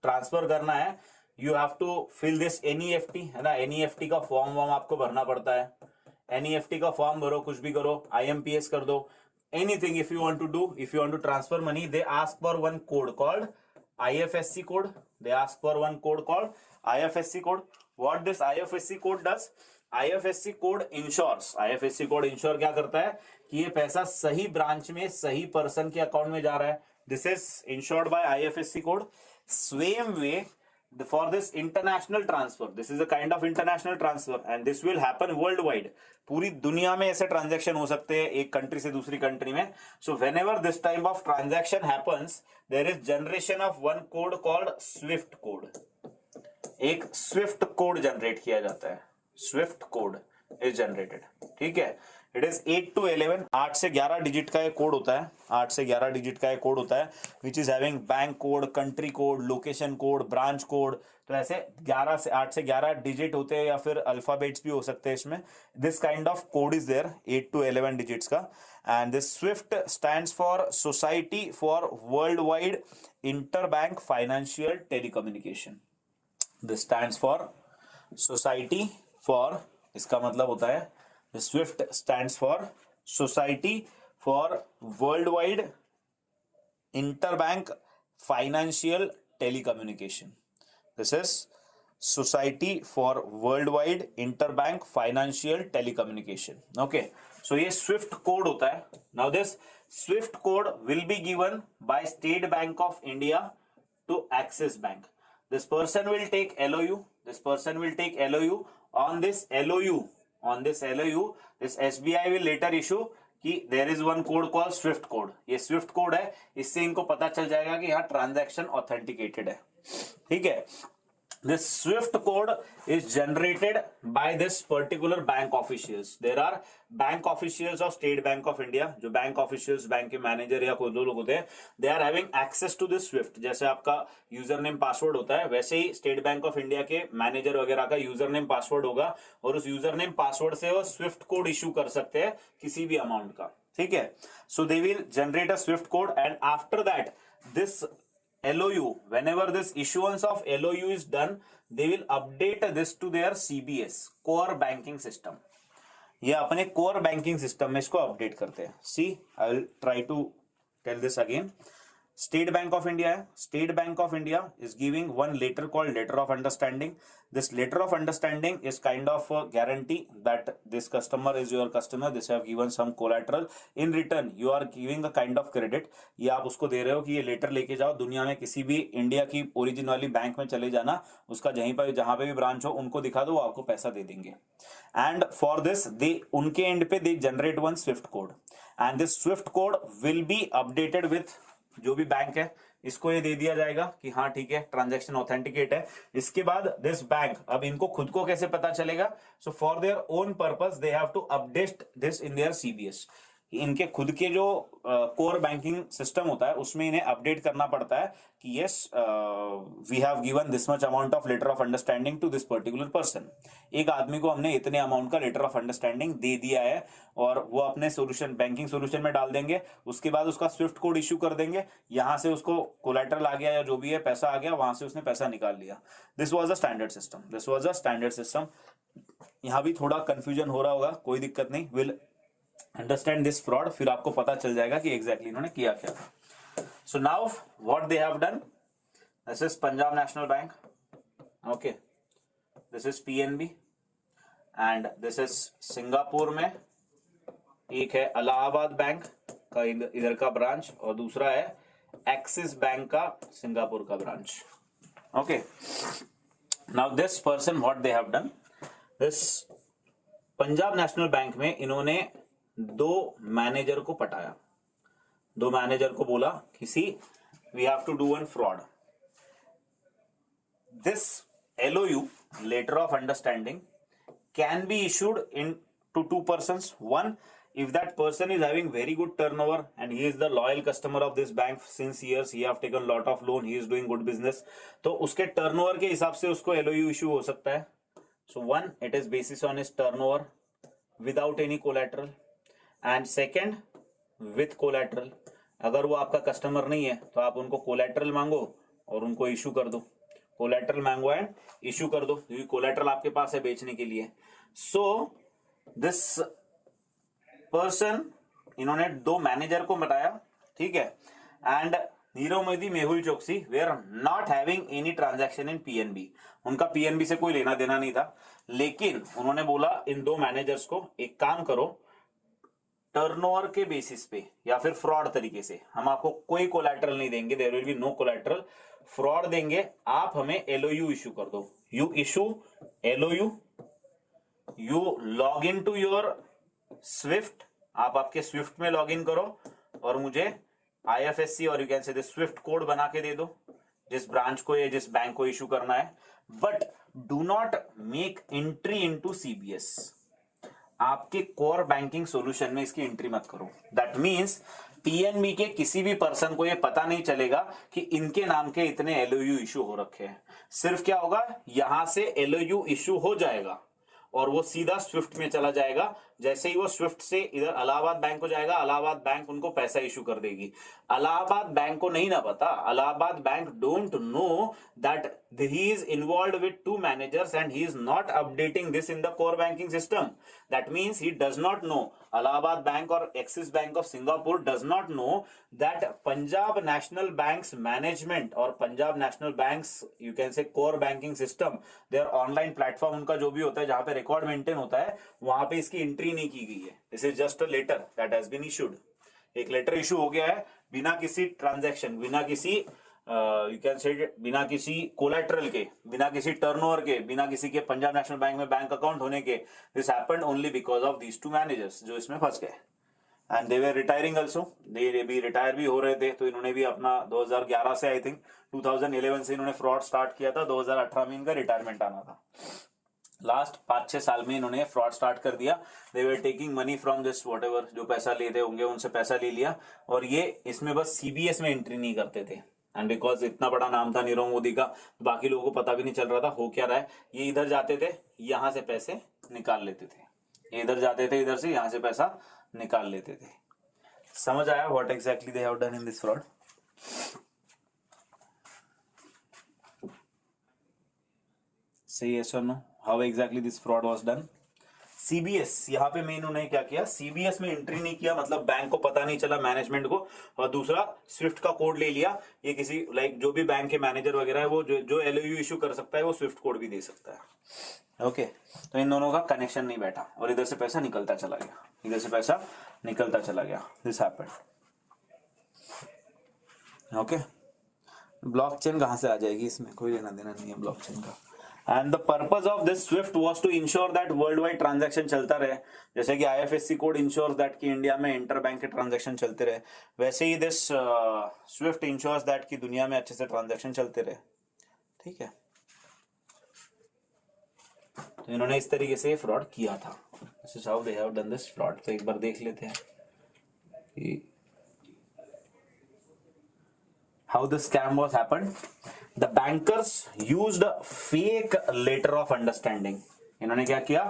ट्रांसफर करना है, you have to fill this NEFT, है ना. NEFT का फॉर्म आपको भरना पड़ता है. NEFT का फॉर्म भरो, कुछ भी करो, IMPS कर दो, anything if you want to do. If you want to transfer money, they ask for one code called IFSC code. They ask for one code called IFSC code. What this IFSC code does? IFSC code ensures, IFSC code ensure क्या करता है कि ये पैसा सही branch में सही person के अकाउंट में जा रहा है. This is ensured by IFSC code. Same way, for this international transfer, this is a kind of international transfer and this will happen worldwide. पूरी दुनिया में ऐसे ट्रांजैक्शन हो सकते हैं एक कंट्री से दूसरी कंट्री में. So whenever this type of transaction happens, there is generation of one code called SWIFT code. एक SWIFT code जनरेट किया जाता है. SWIFT code is generated. ठीक है. इट इज 8 to 11, 8 से 11 डिजिट का एक कोड होता है. 8 से 11 डिजिट का एक कोड होता है which is having bank code, country code, location code, branch code. तो ऐसे 8 से 11 डिजिट होते हैं या फिर अल्फाबेट्स भी हो सकते हैं इसमें. This kind of code is there 8 to 11 digits का. And this SWIFT stands for society for world wide inter bank financial telecommunication. This stands for society for, इसका मतलब होता है SWIFT stands for Society for Worldwide Interbank Financial Telecommunication. This is Society for Worldwide Interbank Financial Telecommunication. Okay, so ये SWIFT code होता है. Now this SWIFT code will be given by State Bank of India to Axis Bank. This person will take LOU. This person will take LOU. On this LOU, this SBI will later issue कि there is one code called SWIFT code. ये SWIFT code है, इससे इनको पता चल जाएगा कि यहाँ ट्रांजैक्शन ऑथेंटिकेटेड है. ठीक है. This SWIFT code is generated by this particular bank officials. There are bank officials of State Bank of India. जो bank officials, बैंक के मैनेजर या कोई दो लोग होते हैं, they are having access to this SWIFT. जैसे आपका यूजर नेम पासवर्ड होता है, वैसे ही स्टेट बैंक ऑफ इंडिया के मैनेजर वगैरह का यूजर नेम पासवर्ड होगा, और उस यूजर नेम पासवर्ड से वो स्विफ्ट कोड इशू कर सकते हैं किसी भी अमाउंट का. ठीक है. So they will generate a SWIFT code and after that this LOU, whenever this issuance of LOU is done, they will update this to their CBS, core banking system. ये अपने core banking system में इसको update करते हैं. See, I will try to tell this again. State Bank of India है, State Bank of India is giving one letter called letter of understanding. This letter of understanding is kind of guarantee that this customer is your customer, this have given some collateral, in return you are giving a kind of credit. ये आप उसको दे रहे हो कि ये letter लेके जाओ, दुनिया में किसी भी इंडिया की ओरिजिन वाली बैंक में चले जाना, उसका जहाँ पे भी ब्रांच हो उनको दिखा दो, वो आपको पैसा दे देंगे. एंड फॉर दिस दे उनके एंड पे they generate one Swift code, and this Swift code will be updated with जो भी बैंक है, इसको ये दे दिया जाएगा कि हाँ ठीक है ट्रांजैक्शन ऑथेंटिकेट है. इसके बाद दिस बैंक, अब इनको खुद को कैसे पता चलेगा? So for their own purpose they have to update this in their CBS. इनके खुद के जो कोर बैंकिंग सिस्टम होता है उसमें इन्हें अपडेट करना पड़ता है कि yes we have given this much amount of letter of understanding to this particular person. एक आदमी को हमने इतने अमाउंट का लेटर ऑफ अंडरस्टैंडिंग दे दिया है और वो अपने सोल्यूशन बैंकिंग सोल्यूशन में डाल देंगे. उसके बाद उसका स्विफ्ट कोड इश्यू कर देंगे, यहां से उसको कोलैटरल आ गया या जो भी है पैसा आ गया, वहां से उसने पैसा निकाल लिया. This was a standard system, this was a standard system. यहां भी थोड़ा कंफ्यूजन हो रहा होगा, कोई दिक्कत नहीं, विल अंडरस्टैंड दिस फ्रॉड, फिर आपको पता चल जाएगा कि एग्जैक्टली इन्होंने किया क्या था. So now what they have done, this is Punjab national bank, okay, this is PNB and this is Singapore में एक है इलाहाबाद बैंक का इधर का ब्रांच और दूसरा है एक्सिस बैंक का सिंगापुर का branch. Okay, now this person what they have done, this Punjab national bank में इन्होंने दो मैनेजर को पटाया, दो मैनेजर को बोला किसी we have to do one fraud. This LOU letter of understanding can be issued in to two persons. One, if that person is having very good turnover and he is the loyal customer of this bank since years, he have taken lot of loan, he is doing good business, तो उसके turnover के हिसाब से उसको LOU issue हो सकता है. So one, it is basis on his turnover without any collateral, and second with collateral. अगर वो आपका कस्टमर नहीं है तो आप उनको कोलैटरल मांगो और उनको इशू कर दो, कोलैटरल मांगो एंड इशू कर दो, क्योंकि कोलैटरल आपके पास है बेचने के लिए. सो दिस पर्सन, इन्होंने दो मैनेजर को बताया, ठीक है, and Nirav Modi, Mehul Choksi were not having any transaction in PNB. उनका पीएनबी से कोई लेना देना नहीं था, लेकिन उन्होंने बोला इन दो मैनेजर्स को एक काम करो, टर्नओवर के बेसिस पे या फिर फ्रॉड तरीके से हम आपको कोई कोलैटरल नहीं देंगे, there will be no collateral, fraud देंगे, आप हमें LOU इशू कर दो. You issue LOU, you log in to your SWIFT, आप आपके स्विफ्ट में लॉग इन करो और मुझे IFSC और यू कैन से दिस स्विफ्ट कोड बना के दे दो जिस ब्रांच को या जिस बैंक को इशू करना है. But do not make entry into CBS. आपके कोर बैंकिंग सॉल्यूशन में इसकी एंट्री मत करो. दैट मींस PNB के किसी भी पर्सन को ये पता नहीं चलेगा कि इनके नाम के इतने LOU इशू हो रखे हैं. सिर्फ क्या होगा, यहां से LOU इशू हो जाएगा और वो सीधा स्विफ्ट में चला जाएगा. जैसे ही वो स्विफ्ट से इधर इलाहाबाद बैंक को जाएगा, इलाहाबाद बैंक उनको पैसा इशू कर देगी. इलाहाबाद बैंक को नहीं ना पता, Allahabad bank don't know that he is involved with two managers and he is not updating this in the core banking system. That means he does not know, Allahabad bank और Axis bank of Singapore does not know that Punjab national bank's management और Punjab national bank's you can say core banking system, their online platform उनका जो भी होता है जहां पे record maintain होता है, वहां पे इसकी एंट्री नहीं की गई है. This is just a letter that has been issued. एक लेटर इशू हो गया है बिना किसी ट्रांजैक्शन, बिना किसी यू कैन से बिना किसी कोलैटरल के, बिना किसी टर्नओवर के, बिना किसी के पंजाब नेशनल बैंक में बैंक अकाउंट होने के. This happened only because of these two managers जो इसमें फंस गए. And they were retiring also, दे भी रिटायर भी हो रहे थे, तो इन्होंने भी अपना 2011 से आई थिंक 2011 से इन्होंने फ्रॉड स्टार्ट किया था, 2018 में इनका रिटायरमेंट आना था. लास्ट 5-6 साल में इन्होंने फ्रॉड स्टार्ट कर दिया. They were taking money from this whatever, जो पैसा लेते होंगे उनसे पैसा ले लिया और ये इसमें बस CBS में एंट्री नहीं करते थे. एंड बिकॉज इतना बड़ा नाम था नीरव मोदी का, बाकी लोगों को पता भी नहीं चल रहा था हो क्या रहा है. ये इधर जाते थे, यहां से पैसे निकाल लेते थे, ये इधर जाते थे, इधर से यहां से पैसा निकाल लेते थे. समझ आया what exactly they have done in this fraud? Say yes or no. How exactly this fraud was done? CBS, यहाँ पे मेन उन्होंने क्या किया, सीबीएस में एंट्री नहीं किया, मतलब बैंक को पता नहीं चला, मैनेजमेंट को, और दूसरा स्विफ्ट का कोड ले लिया। ये किसी लाइक जो भी बैंक के मैनेजर वगैरह है वो जो एलओयू इशू कर सकता है वो स्विफ्ट कोड भी दे सकता है। ओके, तो इन दोनों का कनेक्शन नहीं बैठा और इधर से पैसा निकलता चला गया, इधर से पैसा निकलता चला गया, दिस हैपेंड। ओके, ब्लॉकचेन कहां से आ जाएगी, इसमें कोई लेना देना नहीं है ब्लॉकचेन का। And the purpose of this SWIFT was to ensure that world wide transaction चलता रहे, जैसे कि आईएफएससी कोड इंश्योर्स दैट कि इंडिया में इंटर बैंक के ट्रांजैक्शन चलते रहे, वैसे ही दिस स्विफ्ट इंश्योर्स दैट कि दुनिया में अच्छे से ट्रांजैक्शन चलते रहे। ठीक है, तो इन्होंने इस तरीके से फ्रॉड किया था। This is how they have done this fraud. तो एक बार देख लेते हैं कि how the scam was happened. The bankers used a fake letter of understanding. इन्होंने क्या किया,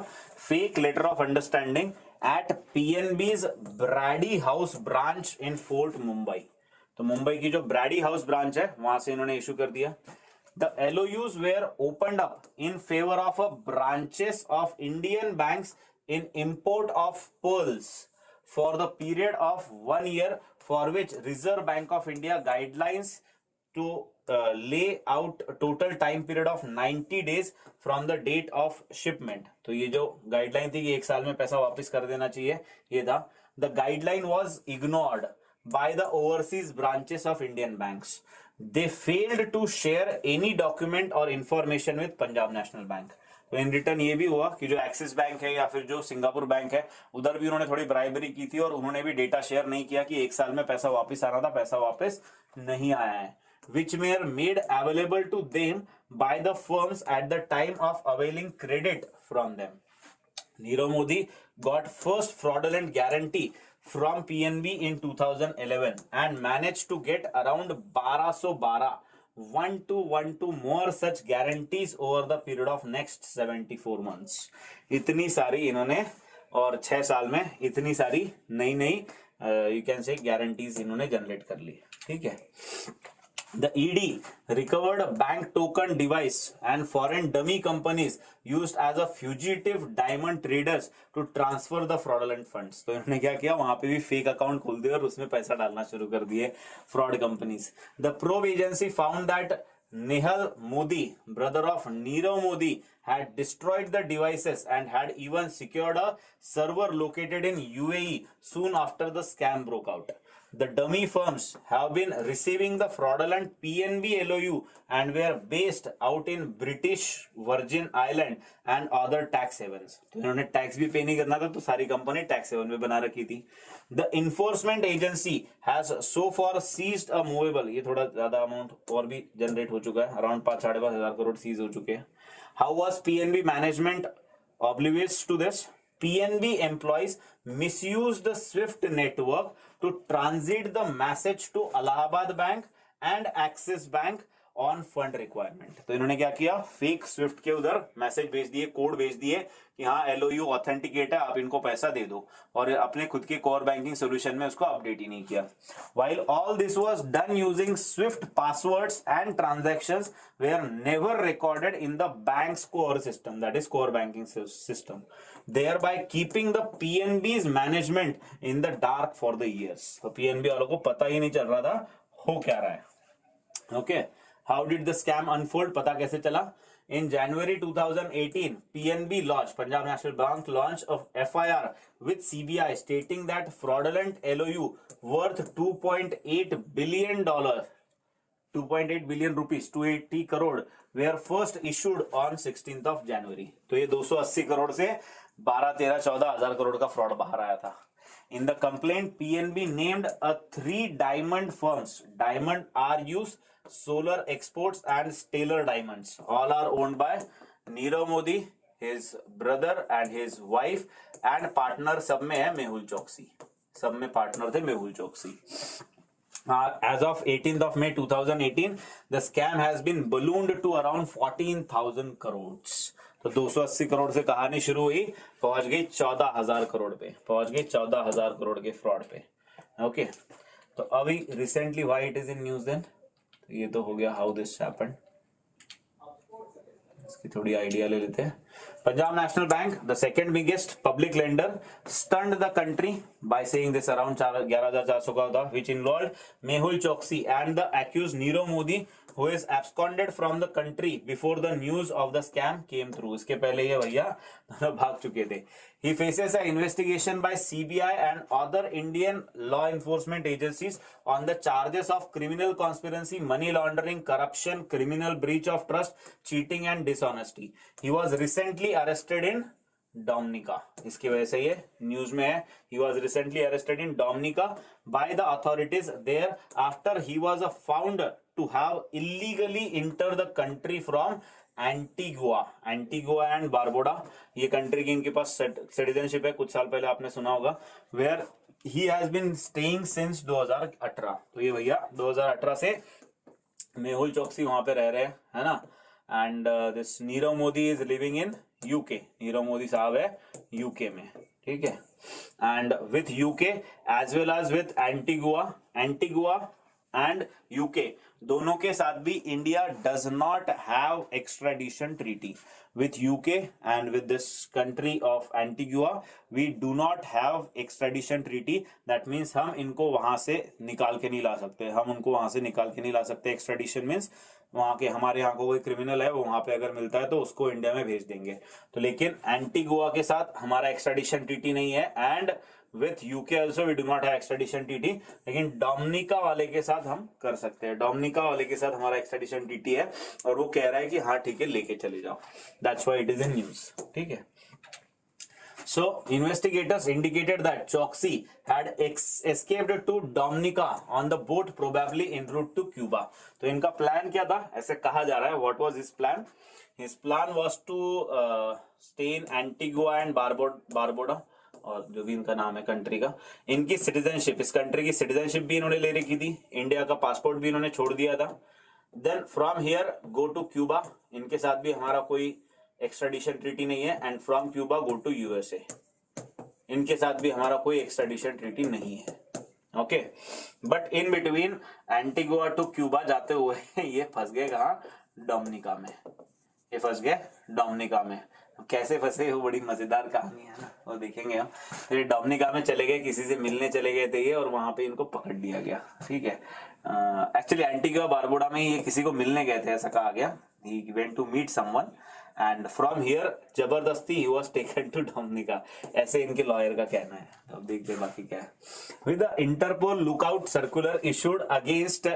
fake letter of understanding at PNB's Brady House branch in Fort Mumbai. तो मुंबई की जो ब्रैडी हाउस ब्रांच है वहां से इन्होंने इशू कर दिया। The LOUs were opened up in favor of a branches of Indian banks in import of pearls for the period of 1 year, for which Reserve Bank of India guidelines to lay out total time period of 90 days from the date of shipment. तो ये जो guideline थी कि एक साल में पैसा वापस कर देना चाहिए, ये था। The guideline was ignored by the overseas branches of Indian banks. They failed to share any document or information with Punjab National Bank. तो इन रिटर्न ये भी हुआ कि जो एक्सिस बैंक है या फिर जो सिंगापुर बैंक है उधर भी उन्होंने थोड़ी ब्राइबरी की थी और उन्होंने भी डेटा शेयर नहीं किया कि एक साल में पैसा वापस आना था, पैसा वापस नहीं आया है, which were made available to them by the firms at the time of availing credit from them. Nirav Modi got first fraudulent guarantee from PNB in 2011 and managed to get around 1212 1 to more such guarantees over the period of next 74 months. इतनी सारी इन्होंने और 6 साल में इतनी सारी नई नई यू कैन से गारंटीज इन्होंने जनरेट कर ली। ठीक है, The ED recovered a bank token device and foreign dummy companies used as a fugitive diamond traders to transfer the fraudulent funds. तो इन्होंने क्या किया, वहां पे भी फेक अकाउंट खोल दिए और उसमें पैसा डालना शुरू कर दिए fraud companies. The probe agency found that Nehal Modi, brother of Nirav Modi, had destroyed the devices and had even secured a server located in UAE soon after the scam broke out. The dummy firms have been receiving the fraudulent PNB LOU and were based out in British Virgin Island and other tax havens. तो इन्होंने tax भी पे नहीं करना था तो सारी company tax haven में बना रखी थी। The enforcement agency has so far seized a movable, ये थोड़ा ज्यादा अमाउंट और भी जनरेट हो चुका है, अराउंड 5-5.5 हजार करोड़ सीज हो चुके हैं। How was PNB management oblivious to this? PNB employees misused the SWIFT network to transit the message to Allahabad Bank and Axis Bank on fund requirement. तो इन्होंने क्या किया, फेक स्विफ्ट के उधर मैसेज भेज दिए, कोड भेज दिए कि हाँ एलओयू ऑथेंटिकेट है, आप इनको पैसा दे दो, और अपने खुद के कोर बैंकिंग सोल्यूशन में उसको अपडेट ही नहीं किया। While all this was done using SWIFT passwords and transactions were never recorded in the bank's core system, that is core banking system, thereby keeping the PNB's management in the dark for the years. तो PNB वालों को पता ही नहीं चल रहा था हो क्या रहा है। Okay. How did the scam unfold? पता कैसे चला? In January 2018, PNB launched, Punjab National Bank launched a FIR with CBI stating that fraudulent LOU worth $2.8 billion, 2.8 billion rupees, 280 crore, were first issued on 16th of January. तो ये 280 करोड़ से 12-13-14 हजार करोड़ का fraud बाहर आया था। In the complaint, PNB named a 3 diamond firms, Diamond RUs, Solar Exports and Stellar Diamonds. All are owned by Nirav Modi, his brother and his wife, and partner सब में है मेहुल चौकसी, सब में पार्टनर थे मेहुल चौकसी। As of 18th of May 2018, the scam has been ballooned to around 14,000 crores. तो 280 करोड़ से कहानी शुरू हुई, पहुंच गई 14,000 करोड़ पे, पहुंच गई 14,000 करोड़ के फ्रॉड पे। ओके, तो अभी recently why it is in news then, ये तो हो गया हाउ दिस हैपेंड, इसकी थोड़ी आइडिया ले लेते हैं। Punjab National Bank, the second biggest public lender, stunned the country by saying this around 11,400 का था, which involved Mehul Choksi and the accused Nirav Modi, who is absconded from the country before the news of the scam came through. इसके पहले ये भैया भाग चुके थे. He faces an investigation by CBI and other Indian law enforcement agencies on the charges of criminal conspiracy, money laundering, corruption, criminal breach of trust, cheating and dishonesty. He was recently arrested in Dominica. इसकी वजह से ये news में है. He was recently arrested in Dominica by the authorities there after he was found to have illegally entered the country from Antigua and Barbuda. ये country की इनके पास citizenship है. कुछ साल पहले आपने सुना होगा. Where he has been staying since 2018. तो ये भैया 2018 से मेहुल चौकसी वहां पे रह रहे हैं, है ना. And this Nirav Modi is living in UK. Nirav Modi साहब है यूके में, ठीक है. And with UK as well as with Antigua and UK, दोनों के साथ भी India does not have extradition treaty. With UK and with this country of Antigua we do not have extradition treaty. That means हम इनको वहां से निकाल के नहीं ला सकते, हम उनको वहां से निकाल के नहीं ला सकते. एक्स्ट्राडिशन मीन्स वहां के हमारे यहाँ को कोई क्रिमिनल है वो वहां पे अगर मिलता है तो उसको इंडिया में भेज देंगे. तो लेकिन एंटीगुआ के साथ हमारा एक्स्ट्राडिशन ट्रीटी नहीं है. And with UK also we do not have extradition treaty. लेकिन डोमिनिका वाले के साथ हम कर सकते हैं. डोमिनिका वाले के साथ हमारा एक्स्ट्राडिशन ट्रीटी है और वो कह रहा है कि हाँ ठीक है लेके चले जाओ. That's why it is in news, ठीक है. So investigators indicated that Choksi had escaped to Dominica on the boat, probably en route to Cuba. तो इनका प्लान क्या था, ऐसे कहा जा रहा है. What was his plan? His plan was to stay in Antigua and Barbuda, और जो भी इनका नाम है कंट्री का. इनकी सिटीजनशिप, इस कंट्री की सिटीजनशिप भी इन्होंने ले रखी थी. इंडिया का पासपोर्ट भी इन्होंने छोड़ दिया था. Then from here go to Cuba. इनके साथ भी हमारा कोई एक्स्ट्राडिशन ट्रीटी नहीं है. And from Cuba go to USA. इनके साथ भी हमारा कोई एक्स्ट्राडिशन ट्रीटी नहीं है. Okay, but in between Antigua to Cuba जाते हुए ये फंस गए कहा, डोमिनिका में. ये फंस गए डोमिनिका में. कैसे फंसे वो बड़ी मजेदार कहानी है ना, वो देखेंगे हम. ये डोमिनिका में चले गए, किसी से मिलने चले गए थे ये, और वहां पे इनको पकड़ लिया गया, ठीक है. एक्चुअली एंटीगुआ बारबुडा में ये किसी को मिलने गए थे ऐसा कहा गया. He went to meet someone and from here जबरदस्ती he was taken to Dominica. ऐसे इनके लॉयर का कहना है. अब देखते हैं बाकी क्या है. With the Interpol lookout circular issued against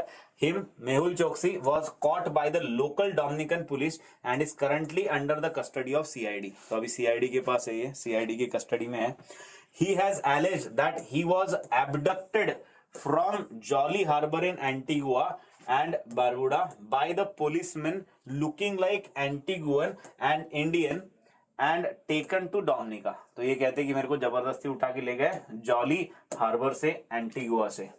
him, Mehul Choksi was caught by the local Dominican police and is currently under the custody of CID. तो अभी CID के पास है ये, CID की कस्टडी में है. He has alleged that he was abducted from Jolly Harbor in Antigua and Barbuda by the policemen looking like Antiguan and Indian and taken to Dominica. तो ये कहते हैं कि मेरे को जबरदस्ती उठा के ले गए जॉली हार्बर से, एंटीगुआ से.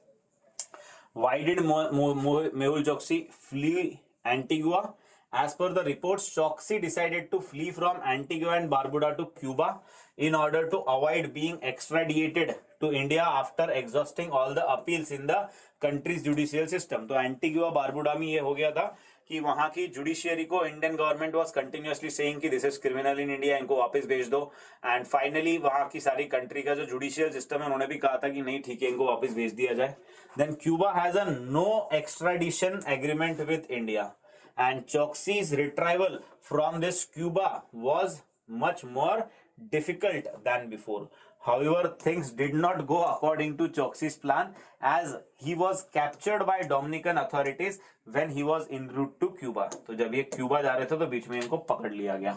Why did Mehul Choksi flee Antigua? As per the reports, Choksi decided to flee from Antigua and Barbuda to Cuba in order to avoid being extradited to India after exhausting all the appeals in the country's judicial system. तो Antigua Barbuda में ये हो गया था कि वहां की judiciary को Indian government was continuously saying कि this is criminal in India, इनको वापस भेज दो. एंड फाइनली वहां की सारी कंट्री का जो जुडिशियल सिस्टम है उन्होंने भी कहा था कि नहीं ठीक है इनको वापस भेज दिया जाए. Then Cuba has a no extradition agreement with India and Choksi's retrieval from this Cuba was much more difficult than before. However, things did not go according to Choksi's plan as he was captured by Dominican authorities when he was en route to Cuba. तो जब ये Cuba जा रहे थे तो बीच में इनको पकड़ लिया गया.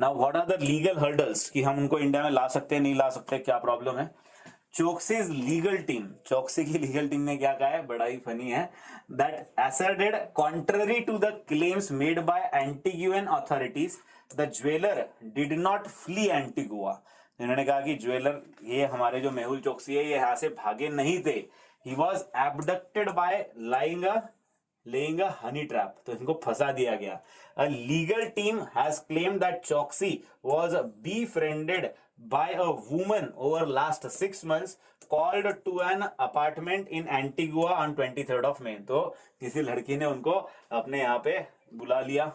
Now, what are the legal hurdles कि हम उनको इंडिया में ला सकते हैं नहीं ला सकते, क्या प्रॉब्लम है? Choksi's legal team, चौकसी की लीगल टीम ने क्या कहा है, बड़ा ही फनी है. That asserted contrary to the claims made by Antiguan authorities, the jeweler did not flee Antigua. इन्होंने कहा कि ज्वेलर ये हमारे जो मेहुल चौकसी है ये यहाँ से भागे नहीं थे. He was abducted by laying a honey trap. तो इनको फंसा दिया गया. A legal team has claimed that Choksi was befriended by a woman over last 6 months called to an apartment in Antigua on 23rd of May. तो किसी लड़की ने उनको अपने यहाँ पे बुला लिया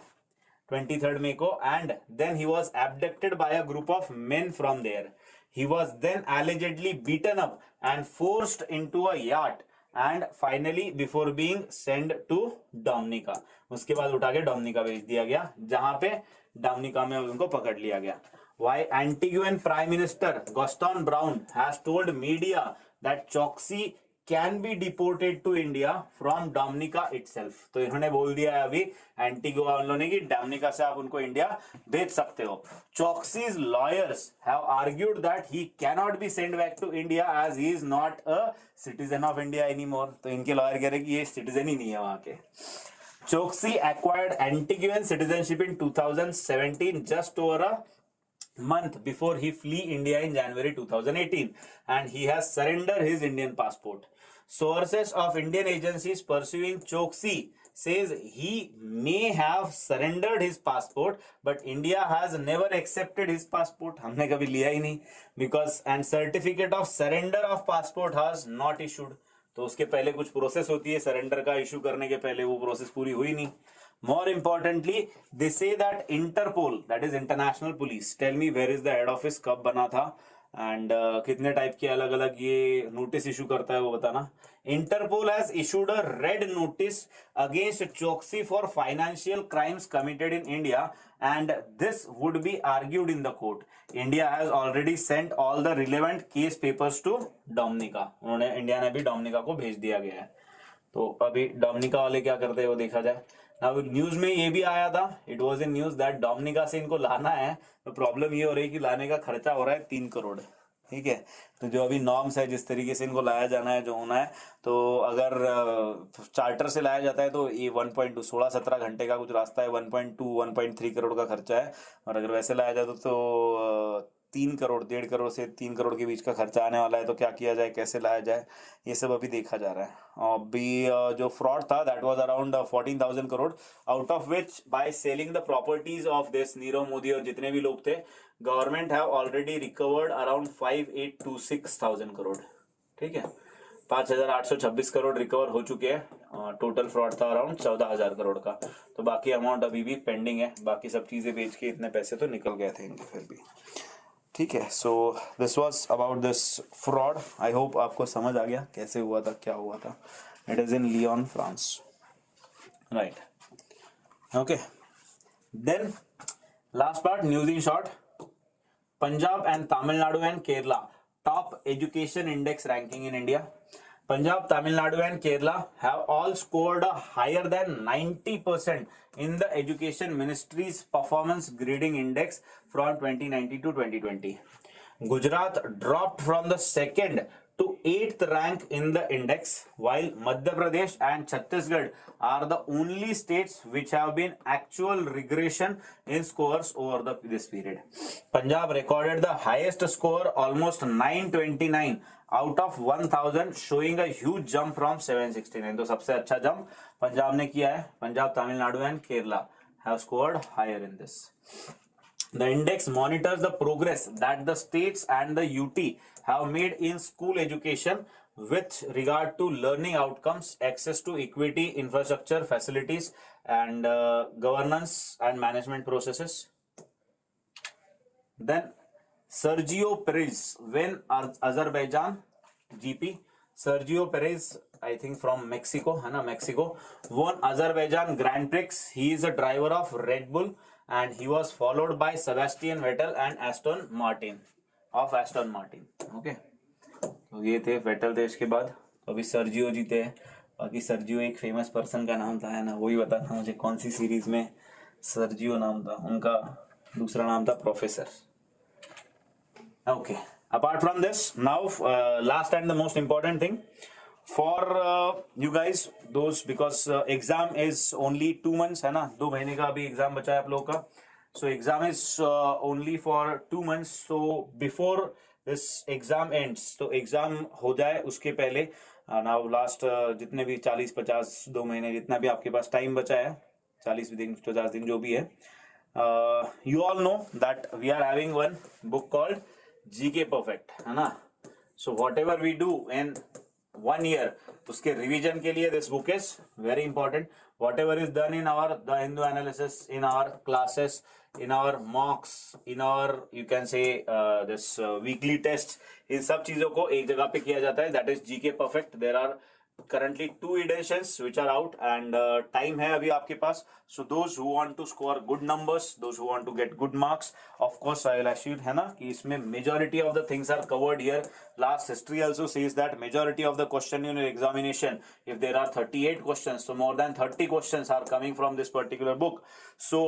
23rd May को, and then he was abducted by a group of men from there. He was then allegedly beaten up and forced into a yacht and finally before being sent to Dominica. उसके बाद उठा के Dominica भेज दिया गया, जहां पे Dominica में उनको पकड़ लिया गया. Why Antiguan Prime Minister Gaston Brown has told media that Choksi can be deported to India from Dominica itself. तो इन्होंने बोल दिया है अभी एंटीगुआ वालों ने कि डोमिनिका से आप उनको इंडिया भेज सकते हो. Choksi's lawyers have argued that he cannot be sent back to India as he is not a citizen of India anymore. तो इनके लॉयर कह रहे हैं कि ये सिटीजन ही नहीं है वहां के. Choksi acquired Antiguan citizenship in 2017, just over a month before he flee India in January 2018, and he has surrendered his Indian passport. Sources of Indian agencies pursuing Choksi says he may have surrendered his passport, but India has never accepted his passport. हमने कभी लिया ही नहीं, because and certificate of surrender of passport has not issued. तो उसके पहले कुछ process होती है सरेंडर का इशू करने के पहले, वो प्रोसेस पूरी हुई नहीं. More importantly, they say that Interpol, that is International Police, tell me where is the head office, कब बना था and कितने टाइप के अलग अलग ये नोटिस इशू करता है वो बताना. Interpol has issued a red notice against Choksi for financial crimes committed in India, and this would be argued in the court. India has already sent all the relevant case papers to Dominica. उन्होंने India ने भी Dominica को भेज दिया गया है. तो अभी डोमिनिका वाले क्या करते हैं वो देखा जाए. अब न्यूज में ये भी आया था, it was in news that Dominica से इनको लाना है, तो प्रॉब्लम ये हो रही है कि लाने का खर्चा हो रहा है 3 करोड़. ठीक है, तो जो अभी नॉर्म्स है जिस तरीके से इनको लाया जाना है जो होना है, तो अगर चार्टर से लाया जाता है तो ये 1.2 16-17 घंटे का कुछ रास्ता है, 1.2 1.3 करोड़ का खर्चा है. और अगर वैसे लाया जाए तो 3 करोड़ 1.5 करोड़ से 3 करोड़ के बीच का खर्चा आने वाला है. तो क्या किया जाए, कैसे लाया जाए, ये सब अभी देखा जा रहा है. अभी जो फ्रॉड था that was around 14,000 crore, out of which by selling the properties of this Nirav Modi और जितने भी लोग थे, government have already recovered around 5826,000 crore. ठीक है, 5,826 करोड़ रिकवर हो चुके हैं. टोटल फ्रॉड था अराउंड 14,000 करोड़ का. तो बाकी अमाउंट अभी भी पेंडिंग है, बाकी सब चीजें बेच के इतने पैसे तो निकल गए थे इनके फिर भी. ठीक है, so this was about this fraud. I hope आपको समझ आ गया कैसे हुआ था, क्या हुआ था. It is in Lyon, France, right. Okay, then last part, news in short. Punjab and Tamil Nadu and Kerala top education index ranking in India. Punjab, Tamil Nadu and Kerala have all scored a higher than 90% in the Education Ministry's Performance Grading Index from 2019 to 2020. Gujarat dropped from the 2nd to 8th rank in the index, while Madhya Pradesh and Chhattisgarh are the only states which have been actual regression in scores over this period. Punjab recorded the highest score, almost 929 out of 1000, showing a huge jump from 769. तो सबसे अच्छा jump Punjab ने किया है. Punjab, Tamil Nadu and Kerala have scored higher in this. The index monitors the progress that the states and the UT have made in school education with regard to learning outcomes, access to equity, infrastructure, facilities, and governance and management processes. Then Sergio Perez win Azerbaijan GP. Sergio Perez, I think from Mexico, है ना, Mexico, won Azerbaijan Grand Prix. He is a driver of Red Bull and he was followed by Sebastian Vettel and Aston Martin of Aston Martin. Okay, तो ये थे Vettel थे. इसके बाद तो अभी सर्जियो जीते हैं. बाकी सर्जियो एक फेमस पर्सन का नाम था, है ना, वही बताना मुझे कौन सी सीरीज में सर्जियो नाम था. उनका दूसरा नाम था professor. Okay, apart from this, now last and the most important thing for you guys, those, because exam is only 2 months, है ना, 2 महीने का अभी एग्जाम बचा है आप लोगों का. So exam is only for 2 months. So before this exam ends, तो एग्जाम हो जाए उसके पहले now last जितने भी 40-50 2 महीने जितना भी आपके पास टाइम बचा है, 40 दिन 50 दिन जो भी है, you all know that we are having one book called GK Perfect, है ना. So whatever we do in 1 year, उसके रिवीजन के लिए this book is very important. Whatever is done in our the Hindu analysis, in our classes, in our mocks, in our you can say this weekly tests, इन सब चीजों को एक जगह पे किया जाता है. That is GK Perfect. There are currently 2 editions which are out and time है अभी आपके पास. So those who want to score good numbers, those who want to get good marks, of course I will assure है ना कि इसमें majority of the things are covered here. Last history also says that majority of the question in your examination, if there are 38 questions, so more than 30 questions are coming from this particular book. So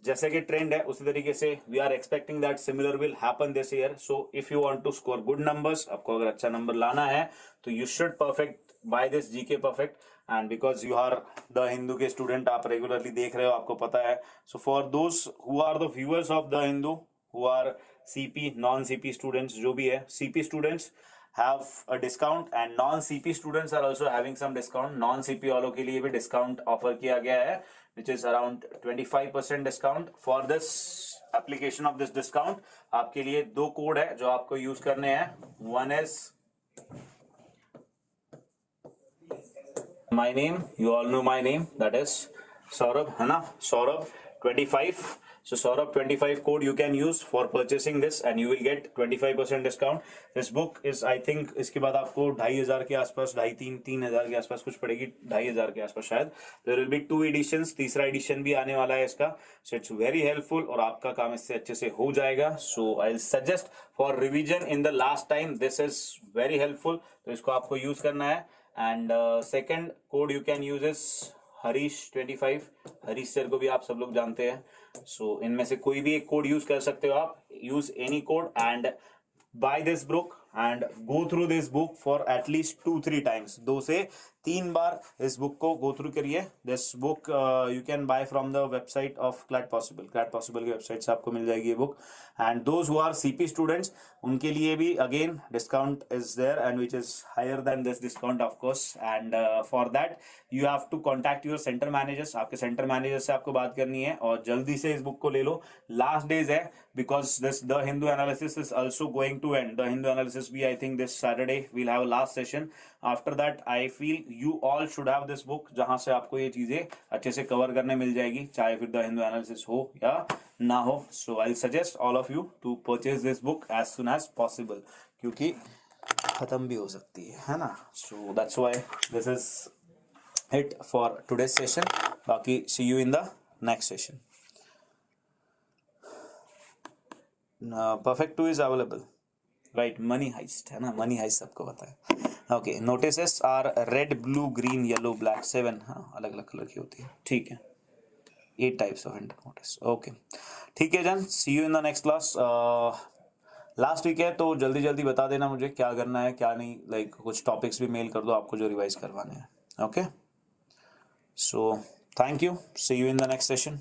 जैसे कि trend है उसी तरीके से we are expecting that similar will happen this year. So if you want to score good numbers, आपको अगर अच्छा number लाना है तो you should perfect by this GK perfect. And because you are the Hindu के स्टूडेंट, आप regularly देख रहे हो, आपको पता है. So for those who are the viewers of the Hindu, who are CP non CP students, जो भी है, CP students have a discount and non-CP students are also having some discount. Non-CP वालों के लिए भी discount offer किया गया है, which is around 25% discount. For this application of this discount, आपके लिए 2 कोड है जो आपको यूज करने हैं. One is my name, you all know my name, that is Saurabh, है ना, Saurabh 25. So Saurabh 25 code you can use for purchasing this and you will get 25% discount. This book is I think इसके बाद आपको 2500 के आसपास, 2500-3000 के आसपास कुछ पड़ेगी, 2500 के आसपास शायद. There will be 2 editions, तीसरा edition भी आने वाला है इसका. So it's very helpful और आपका काम इससे अच्छे से हो जाएगा. So I'll suggest for revision in the last time, this is very helpful. तो इसको आपको use करना है. And second code you can use is Harish 25. Harish sir को भी आप सब लोग जानते हैं. सो इनमें से कोई भी एक कोड यूज कर सकते हो आप. Use any code and buy this book and go through this book for at least 2-3 times. 2 से 3 बार इस बुक को गो थ्रू करिए. This book you can buy from the website of CLAT possible. CLAT possible की website से आपको मिल जाएगी ये book. And those who are CP students, उनके लिए भी again discount is there and which is higher than this discount of course. And for that you have to contact your centre managers. आपके centre manager से आपको बात करनी है और जल्दी से इस बुक को ले लो. लास्ट डेज है because this the Hindu analysis is also going to end. The Hindu analysis we I think this Saturday we'll have a last session. After that I feel you all should have this book जहां से आपको ये चीजें अच्छे से cover करने मिल जाएगी, चाहे फिर the Hindu analysis हो या ना हो. So I'll suggest all of you to purchase this book as soon as possible क्योंकि खत्म भी हो सकती है ना. So that's why this is it for today's session. बाकी see you in the next session. Perfect 2 is available, right? Money heist है ना, money heist सबको पता है. Okay, notices are red, blue, green, yellow, black, 7. हाँ, अलग अलग colour की होती है. ठीक है, 8 types of enter notice. Okay, ठीक है जन, see you in the next class. Last week है तो जल्दी जल्दी बता देना मुझे क्या करना है क्या नहीं. लाइक कुछ टॉपिक्स भी मेल कर दो आपको जो रिवाइज करवाने हैं. Okay, so thank you, see you in the next session.